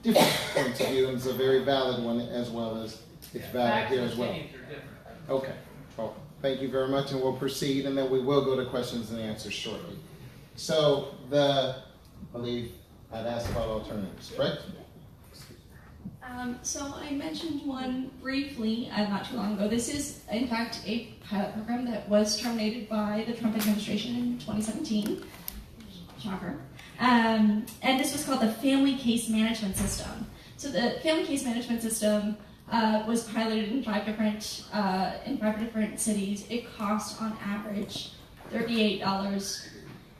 different points of view, and it's a very valid one as well as it's valid here as well. Okay, well, thank you very much, and we'll proceed, and then we will go to questions and answers shortly. So the believe I'd asked about alternatives, correct? So I mentioned one briefly not too long ago. This is, in fact, a pilot program that was terminated by the Trump administration in 2017. Shocker. And this was called the Family Case Management System. So the Family Case Management System was piloted in five different cities. It cost on average $38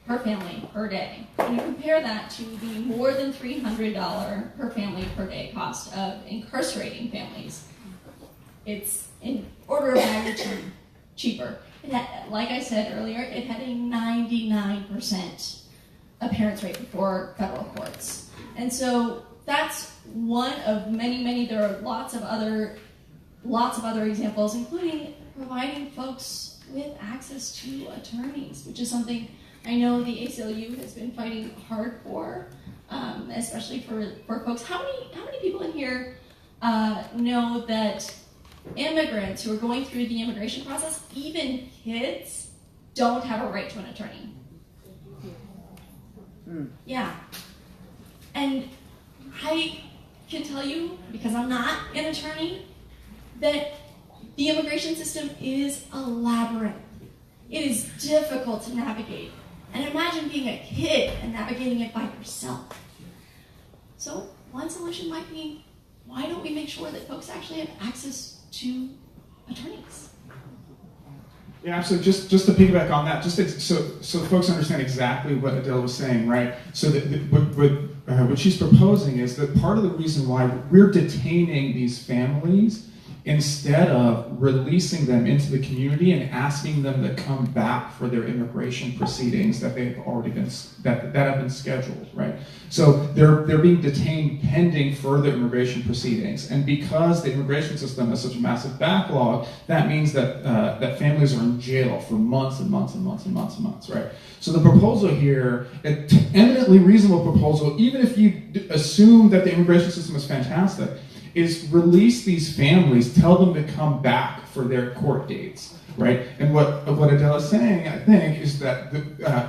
per family per day. When you compare that to the more than $300 per family per day cost of incarcerating families, it's in order of magnitude cheaper. It had, like I said earlier, it had a 99% appearance rate before federal courts. And so that's one of many. There are lots of other examples, including providing folks with access to attorneys, which is something I know the ACLU has been fighting hard for, especially for folks. How many people in here know that immigrants who are going through the immigration process, even kids, don't have a right to an attorney? Yeah. And I can tell you, because I'm not an attorney, that the immigration system is a labyrinth. It is difficult to navigate. And imagine being a kid and navigating it by yourself. So one solution might be, why don't we make sure that folks actually have access to attorneys? Yeah, absolutely. Just to piggyback on that, so folks understand exactly what Adela was saying, right? So what she's proposing is that part of the reason why we're detaining these families instead of releasing them into the community and asking them to come back for their immigration proceedings that they've already been that have been scheduled, right? So they're being detained pending further immigration proceedings, and because the immigration system has such a massive backlog, that means that that families are in jail for months and months and months and months and months, right? So the proposal here, an eminently reasonable proposal, even if you assume that the immigration system is fantastic, is release these families, tell them to come back for their court dates, right? And what Adela is saying, I think, is that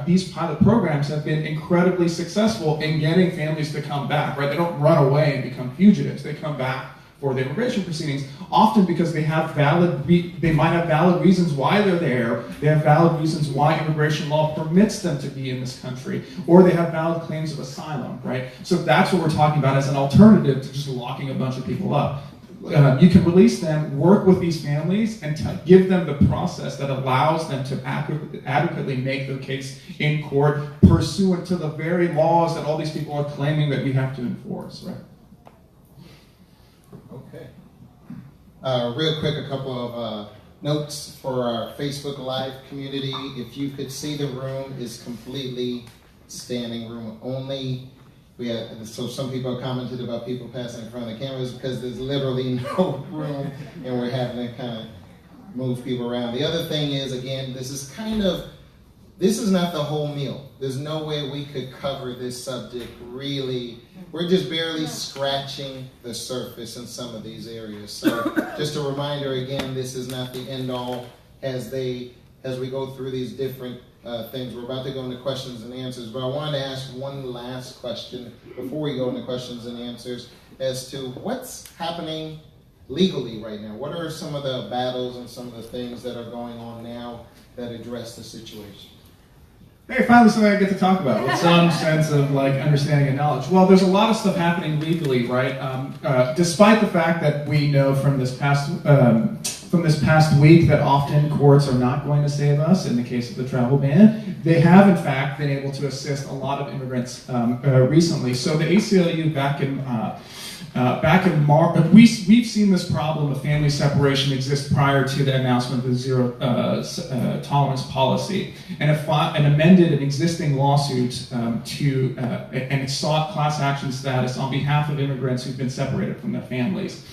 these pilot programs have been incredibly successful in getting families to come back, right? They don't run away and become fugitives. They come back for the immigration proceedings, often because they have they might have valid reasons why they're there. They have valid reasons why immigration law permits them to be in this country, or they have valid claims of asylum, right? So that's what we're talking about as an alternative to just locking a bunch of people up. You can release them, work with these families, and give them the process that allows them to adequately make their case in court pursuant to the very laws that all these people are claiming that we have to enforce, right? Okay. Real quick, a couple of notes for our Facebook Live community. If you could see, the room is completely standing room only. So some people commented about people passing in front of the cameras because there's literally no room, and we're having to kind of move people around. The other thing is, again, this is not the whole meal. There's no way we could cover this subject really. We're just barely scratching the surface in some of these areas. So just a reminder again, this is not the end all as we go through these different things. We're about to go into questions and answers, but I wanted to ask one last question before we go into questions and answers as to what's happening legally right now. What are some of the battles and some of the things that are going on now that address the situation? Hey, finally something I get to talk about with some sense of understanding and knowledge. Well, there's a lot of stuff happening legally, right? Despite the fact that we know from this past week that often courts are not going to save us in the case of the travel ban, they have in fact been able to assist a lot of immigrants recently. So the ACLU back in March, we've seen this problem of family separation exist prior to the announcement of the zero tolerance policy, and amended an existing lawsuit and it sought class action status on behalf of immigrants who've been separated from their families.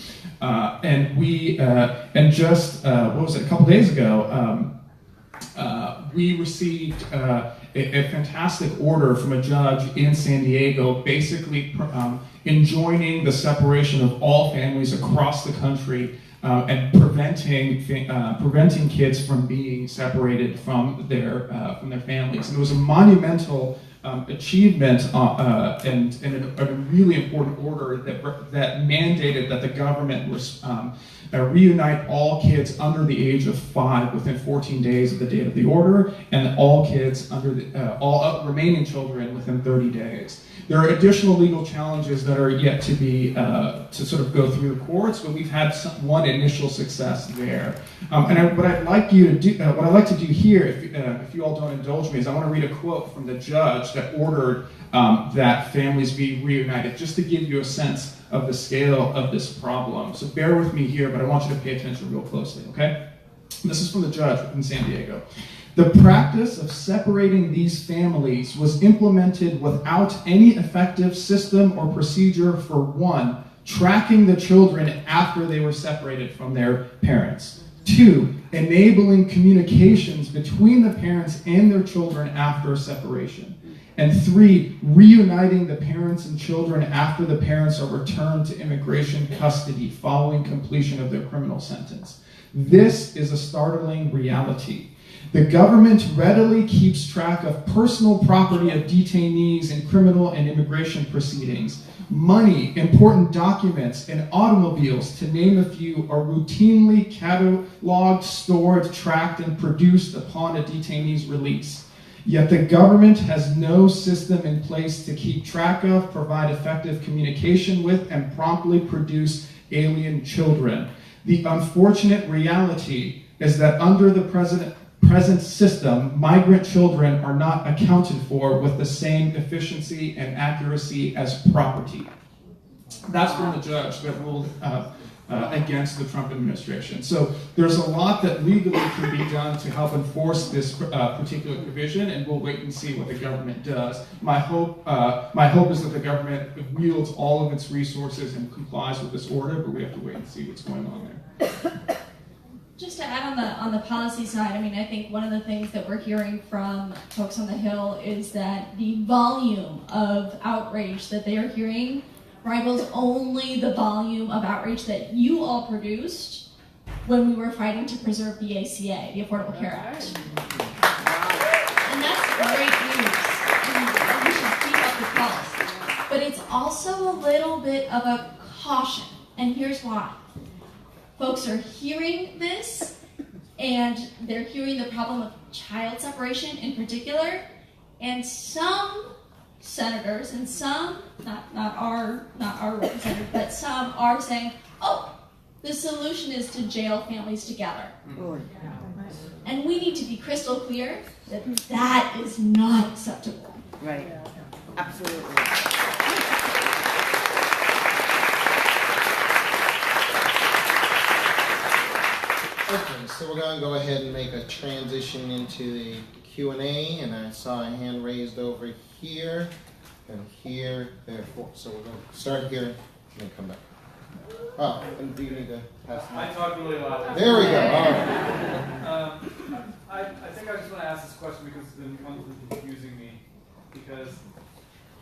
Just a couple days ago, we received a fantastic order from a judge in San Diego, basically enjoining the separation of all families across the country and preventing kids from being separated from their families. And it was a monumental achievement and a really important order that mandated that the government reunite all kids under the age of 5 within 14 days of the date of the order, and all kids all remaining children within 30 days. There are additional legal challenges that are yet to be to sort of go through the courts, but we've had one initial success there. What I'd like to do here, if you all don't indulge me, is I want to read a quote from the judge that ordered that families be reunited, just to give you a sense of the scale of this problem. So bear with me here, but I want you to pay attention real closely, okay? This is from the judge in San Diego. The practice of separating these families was implemented without any effective system or procedure for, 1, tracking the children after they were separated from their parents. 2, enabling communications between the parents and their children after separation. And 3, reuniting the parents and children after the parents are returned to immigration custody following completion of their criminal sentence. This is a startling reality. The government readily keeps track of personal property of detainees in criminal and immigration proceedings. Money, important documents, and automobiles, to name a few, are routinely cataloged, stored, tracked, and produced upon a detainee's release. Yet the government has no system in place to keep track of, provide effective communication with, and promptly produce alien children. The unfortunate reality is that under the present system, migrant children are not accounted for with the same efficiency and accuracy as property. That's from the judge that ruled against the Trump administration. So there's a lot that legally can be done to help enforce this particular provision, and we'll wait and see what the government does. My hope is that the government wields all of its resources and complies with this order, but we have to wait and see what's going on there. Just to add on the policy side, I mean, I think one of the things that we're hearing from folks on the Hill is that the volume of outrage that they are hearing rivals only the volume of outrage that you all produced when we were fighting to preserve the ACA, the Affordable Care Act. And that's great news. And we should keep up the cause. But it's also a little bit of a caution, and here's why. Folks are hearing this, and they're hearing the problem of child separation in particular, and some senators and some, not our representative, but some are saying, oh, the solution is to jail families together. And we need to be crystal clear that that is not acceptable. Right. Absolutely. Okay, so we're going to go ahead and make a transition into the Q&A, and I saw a hand raised over here, and here, therefore. So we're going to start here, and then come back. Oh, and do you need to pass it? I talk really loud. There we go, all right. I think I just want to ask this question because it's been constantly confusing me, because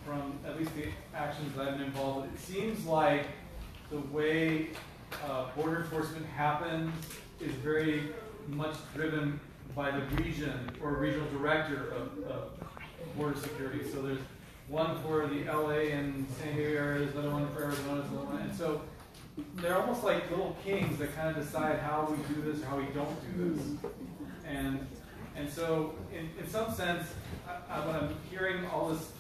from at least the actions that I've been involved with, it seems like the way border enforcement happens is very much driven by the region or regional director of border security. So there's one for the LA and San Diego areas, another one for Arizona, and so they're almost like little kings that kind of decide how we do this or how we don't do this. And so in some sense, when I'm hearing all this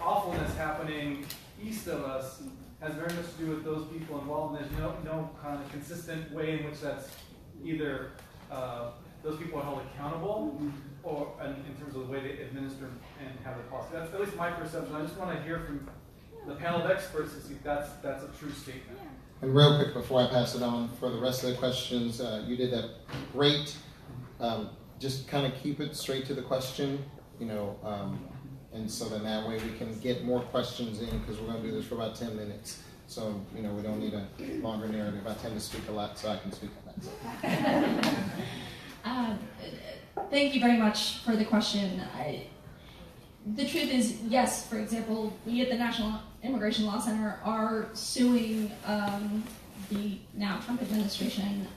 awfulness happening east of us, has very much to do with those people involved, and there's no kind of consistent way in which that's either those people are held accountable, or in terms of the way they administer and have the policy. That's at least my perception. I just want to hear from the panel of experts to see if that's a true statement. And real quick before I pass it on, for the rest of the questions, you did that great. Just kind of keep it straight to the question, and so then that way we can get more questions in, because we're going to do this for about 10 minutes. So, we don't need a longer narrative. I tend to speak a lot, so I can speak a lot. Thank you very much for the question. The truth is, yes, for example, we at the National Immigration Law Center are suing the now Trump administration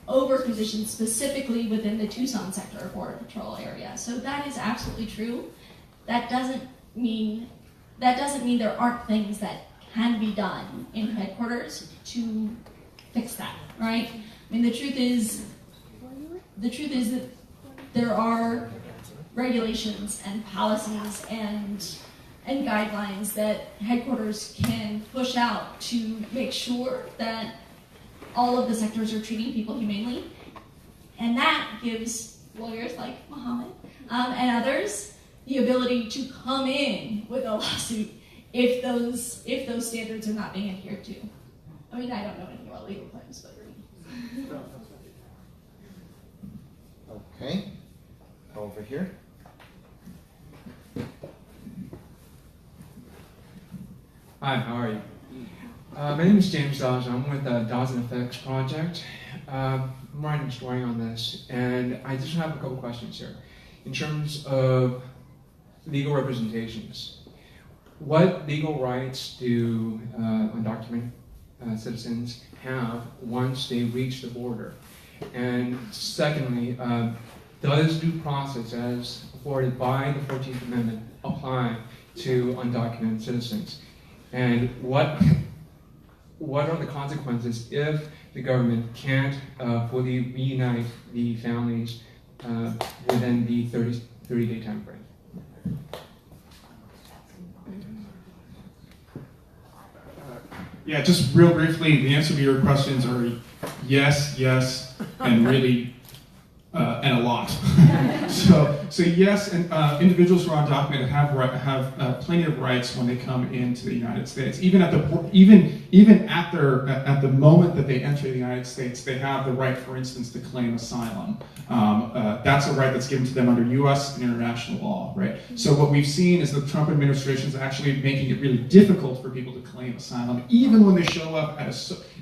over positions specifically within the Tucson sector of Border Patrol area. So that is absolutely true. that doesn't mean there aren't things that can be done in headquarters to fix that, right? I mean, the truth is that there are regulations and policies and guidelines that headquarters can push out to make sure that all of the sectors are treating people humanely, and that gives lawyers like Mohammad and others the ability to come in with a lawsuit if those standards are not being adhered to. I mean, I don't know anything about legal claims, but. Okay, over here. Hi, how are you? My name is James Dodge. I'm with the Dodge and Effects Project. I'm writing a story on this, and I just have a couple questions here. In terms of legal representations, what legal rights do undocumented citizens have once they reach the border? And secondly, does due process as afforded by the 14th Amendment apply to undocumented citizens? And what are the consequences if the government can't fully reunite the families within the 30-day time frame? Yeah, just real briefly, the answer to your questions are yes, and really, and a lot. so yes, and individuals who are undocumented have plenty of rights when they come into the United States. Even at the moment that they enter the United States, they have the right, for instance, to claim asylum. That's a right that's given to them under U.S. and international law, right? So what we've seen is the Trump administration is actually making it really difficult for people to claim asylum, even when they show up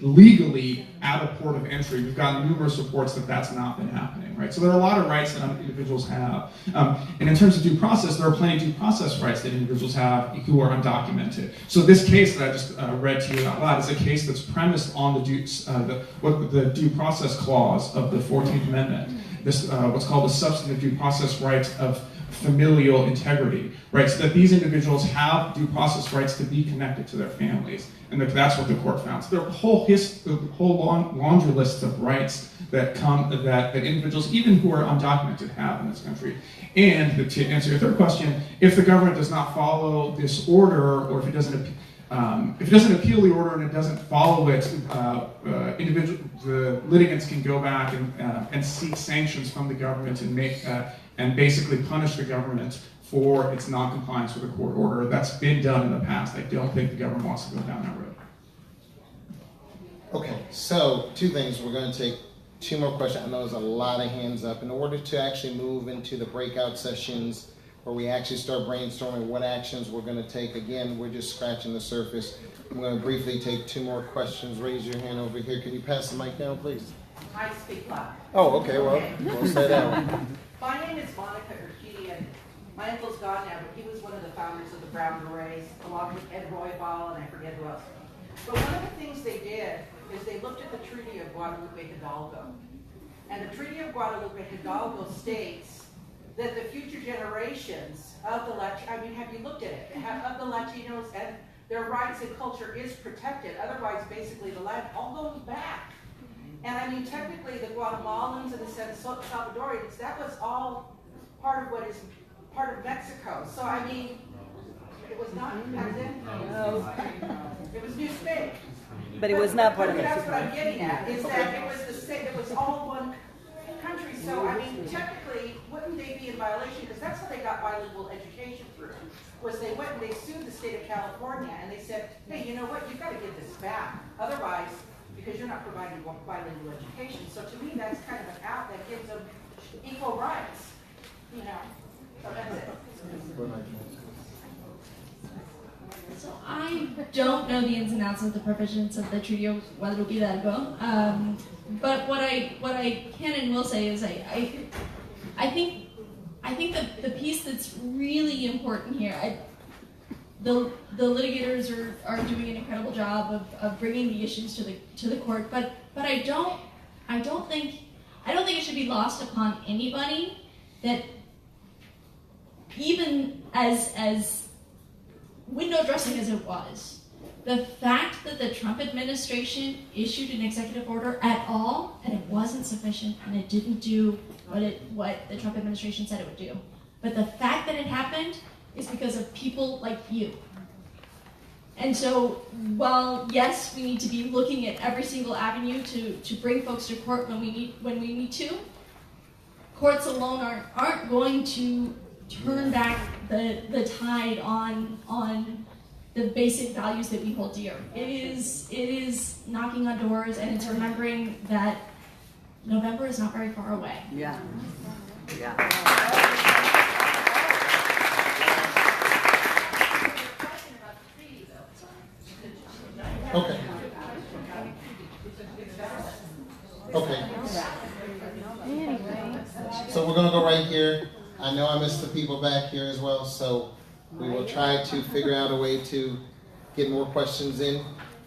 legally at a port of entry. We've gotten numerous reports that that's not been happening, right? So there are a lot of rights that individuals have. And in terms of due process, there are plenty of due process rights that individuals have who are undocumented. So this case that I just read to you out loud is a case that's premised on the due process clause of the 14th Amendment. This what's called the substantive due process right of familial integrity, right? So that these individuals have due process rights to be connected to their families, and that's what the court found. So there are a whole laundry list of rights that individuals, even who are undocumented, have in this country. And to answer your third question, if the government does not follow this order, or if it doesn't appeal the order and it doesn't follow it, the litigants can go back and seek sanctions from the government and basically punish the government for its non-compliance with the court order. That's been done in the past. I don't think the government wants to go down that road. Okay, so two things. We're going to take two more questions. I know there's a lot of hands up. In order to actually move into the breakout sessions where we actually start brainstorming what actions we're going to take, again, we're just scratching the surface. I'm going to briefly take two more questions. Raise your hand over here. Can you pass the mic down, please? I speak loud. Oh, okay, well, we'll say that one. My name is Monica Urquidy, and my uncle's gone now, but he was one of the founders of the Brown Berets, along with Ed Roybal, and I forget who else. But one of the things they did is they looked at the Treaty of Guadalupe Hidalgo. And the Treaty of Guadalupe Hidalgo states that the future generations of the have you looked at it? Of the Latinos and their rights and culture is protected. Otherwise, basically, the land all goes back. And I mean, technically, the Guatemalans and the Salvadorians, that was all part of what is part of Mexico. So, I mean, it was not back then. No. It was New Spain. But it was not part of Mexico. Mexico. That's what I'm getting at, is that it was the same, it was all one country. So, I mean, technically, wouldn't they be in violation? Because that's how they got bilingual education through, was they went and they sued the state of California, and they said, hey, you know what, you've got to get this back. Otherwise, because you're not providing bilingual education. So to me, that's kind of an out that gives them equal rights, you know. So that's it. So I don't know the ins and outs of the provisions of the Treaty of Guadalupe Hidalgo, but what I can and will say is I think that the piece that's really important here. The litigators are doing an incredible job of bringing the issues to the court, but I don't think it should be lost upon anybody that even as window dressing as it was, the fact that the Trump administration issued an executive order at all, and it wasn't sufficient, and it didn't do what the Trump administration said it would do. But the fact that it happened is because of people like you. And so, while yes, we need to be looking at every single avenue to bring folks to court when we need to, courts alone aren't going to turn back the tide on the basic values that we hold dear. It is knocking on doors, and it's remembering that November is not very far away. Yeah. Yeah. Okay. Okay. So we're going to go right here. I know I missed the people back here as well, so we will try to figure out a way to get more questions in.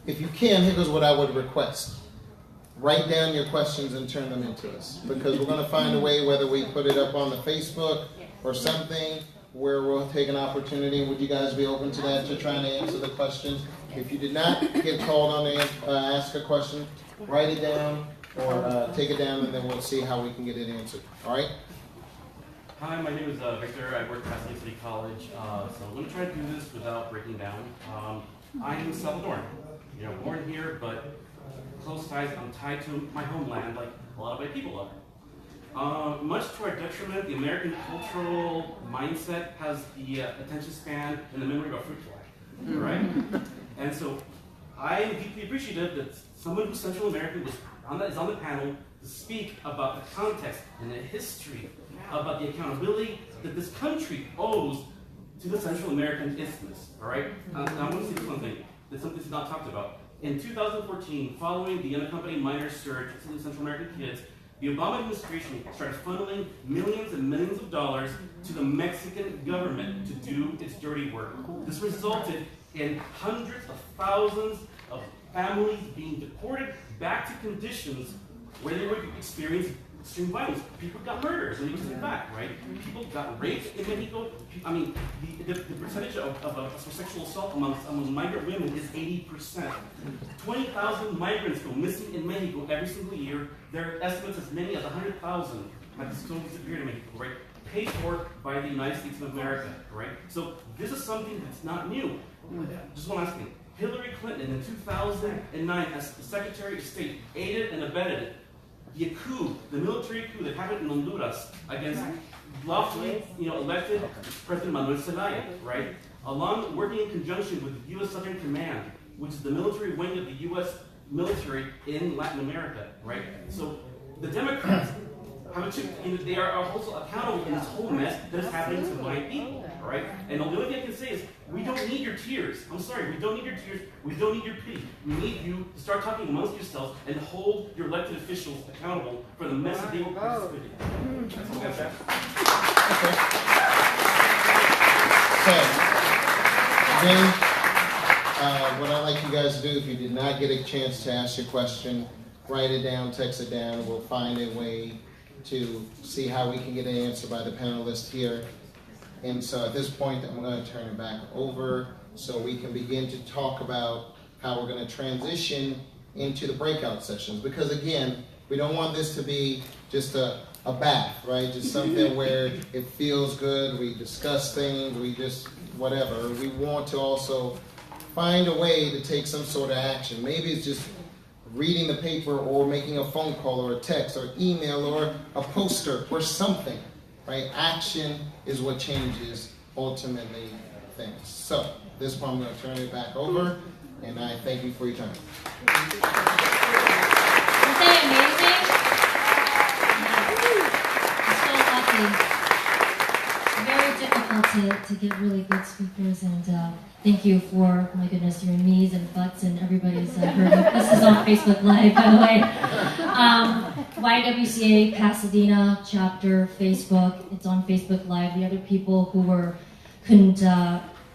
If you can, here's what I would request. Write down your questions and turn them into us, because we're going to find a way, whether we put it up on the Facebook or something, where we'll take an opportunity. Would you guys be open to that, to trying to answer the questions? If you did not get called on to ask a question, write it down or take it down, and then we'll see how we can get it answered. All right? Hi, my name is Victor. I work at Pasadena City College. So I'm going to try to do this without breaking down. I'm Salvadoran. Born here, but close ties. I'm tied to my homeland, like a lot of my people are. Much to our detriment, the American cultural mindset has the attention span and the memory of a fruit fly, right? And so I am deeply appreciative that someone who's Central American is on the panel to speak about the context and the history, about the accountability that this country owes to the Central American Isthmus, all right? Now I want to say this one thing, that something that's not talked about. In 2014, following the unaccompanied minor surge in Central American kids, the Obama administration started funneling millions and millions of dollars to the Mexican government to do its dirty work. This resulted in hundreds of thousands of families being deported back to conditions where they would experience extreme violence. People got murdered when they came back, right? People got raped in Mexico. I mean, the percentage of sexual assault among migrant women is 80%. 20,000 migrants go missing in Mexico every single year. There are estimates as many as 100,000 have disappeared in Mexico, right? Paid for by the United States of America, right? So this is something that's not new. Just one last thing. Hillary Clinton in 2009, as the Secretary of State, aided and abetted it. The coup, the military coup that happened in Honduras against lawfully, elected President Manuel Zelaya, right? Along working in conjunction with the U.S. Southern Command, which is the military wing of the U.S. military in Latin America, right? So the Democrats they are also accountable in this whole mess that is happening to my people, all right? And the only thing I can say is, we don't need your tears. I'm sorry, we don't need your tears. We don't need your pity. We need you to start talking amongst yourselves and hold your elected officials accountable for the mess that they will participate in. That's all I have. So, again, what I'd like you guys to do, if you did not get a chance to ask your question, write it down, text it down. We'll find a way to see how we can get an answer by the panelists here. And so at this point, I'm going to turn it back over so we can begin to talk about how we're going to transition into the breakout sessions. Because again, we don't want this to be just a bath, right? Just something where it feels good, we discuss things, we just whatever. We want to also find a way to take some sort of action. Maybe it's just reading the paper or making a phone call or a text or email or a poster or something, right? Action is what changes ultimately things. So at this point, I'm going to turn it back over, and I thank you for your time. Isn't that amazing? It's so lovely. Very difficult to get really good speakers, and thank you for, my goodness, your knees and butts and everybody's heard of. This is on Facebook Live, by the way. YWCA Pasadena chapter Facebook. It's on Facebook Live. The other people who couldn't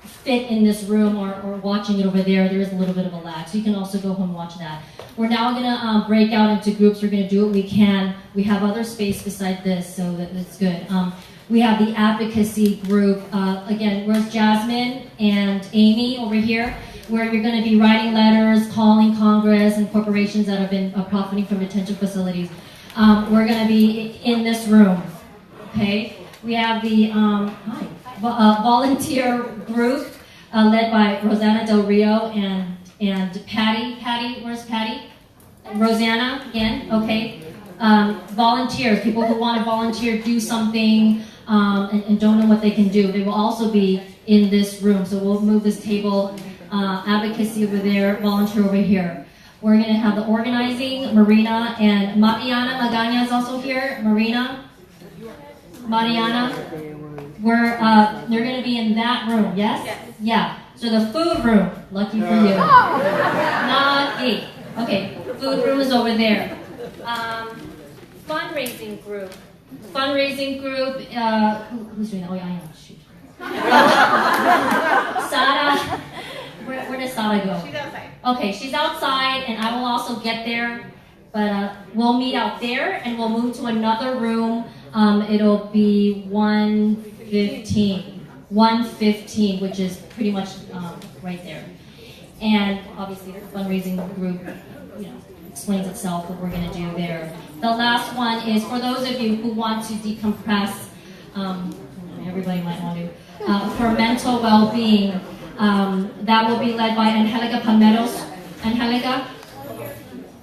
fit in this room or watching it over there is a little bit of a lag. So you can also go home and watch that. We're now going to break out into groups. We're going to do what we can. We have other space beside this, so that's good. We have the advocacy group. Again, where's Jasmine and Amy over here, where you're going to be writing letters, calling Congress and corporations that have been profiting from detention facilities. We're going to be in this room, okay? We have the volunteer group led by Rosanna Del Rio and Patty. Patty, where's Patty? Rosanna, again, okay. Volunteers, people who want to volunteer, do something, and don't know what they can do. They will also be in this room. So we'll move this table, advocacy over there, volunteer over here. We're going to have the organizing, Marina, and Mariana Magana is also here. Marina, Mariana, you're going to be in that room, yes? Yes. Yeah. So the food room, lucky for you. Not eight. Okay, food room is over there. Fundraising group. Fundraising group, who's doing that? Oh, yeah, I know. Shoot. Sada, where does Sada go? She's outside. Okay, she's outside, and I will also get there, but we'll meet out there, and we'll move to another room. It'll be 115, which is pretty much right there. And obviously, the fundraising group, explains itself what we're going to do there. The last one is for those of you who want to decompress. Everybody might want to for mental well-being. That will be led by Angelica Palmeros. Angelica,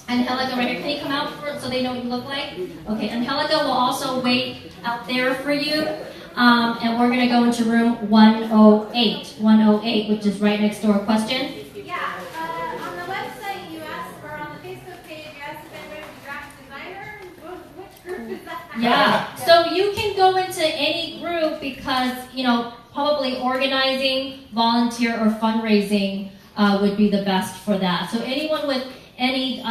right here. Can you come out so they know what you look like? Okay, Angelica will also wait out there for you. And we're going to go into room 108, which is right next door. Question? Yeah, on the website you asked, or on the Facebook page, you asked if anyone was a graphic designer. Which group is that? Yeah, so you can go into any group because, probably organizing, volunteer, or fundraising would be the best for that. So anyone with any,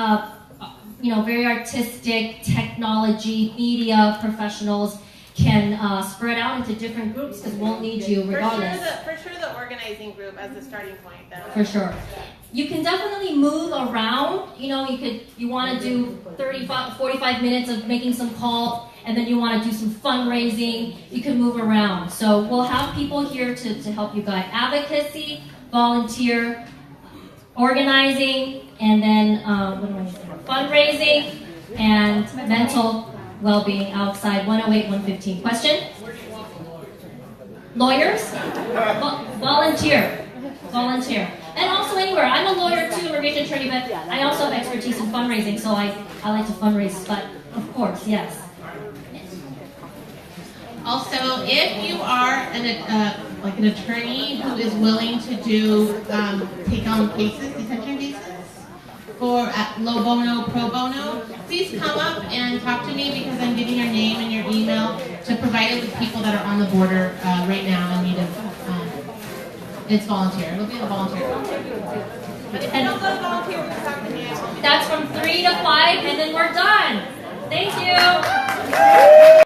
very artistic, technology, media professionals can spread out into different groups because we'll need you regardless. For sure the organizing group as the starting point, though. For sure. You can definitely move around. You want to do 45 minutes of making some calls, and then you want to do some fundraising. You can move around. So we'll have people here to help you guide advocacy, volunteer, organizing, and then fundraising and mental well-being outside 108, 115. Question? Lawyers? Volunteer. And also anywhere. I'm a lawyer too, immigration attorney, but I also have expertise in fundraising, so I like to fundraise, but of course, yes. Also, if you are an attorney who is willing to take on cases, detention cases, for low bono, pro bono, please come up and talk to me because I'm giving your name and your email to provide it with people that are on the border right now in need of, it's volunteer. It'll be a volunteer. But if you don't go to volunteer, please talk to me. That's from 3 to 5, and then we're done. Thank you.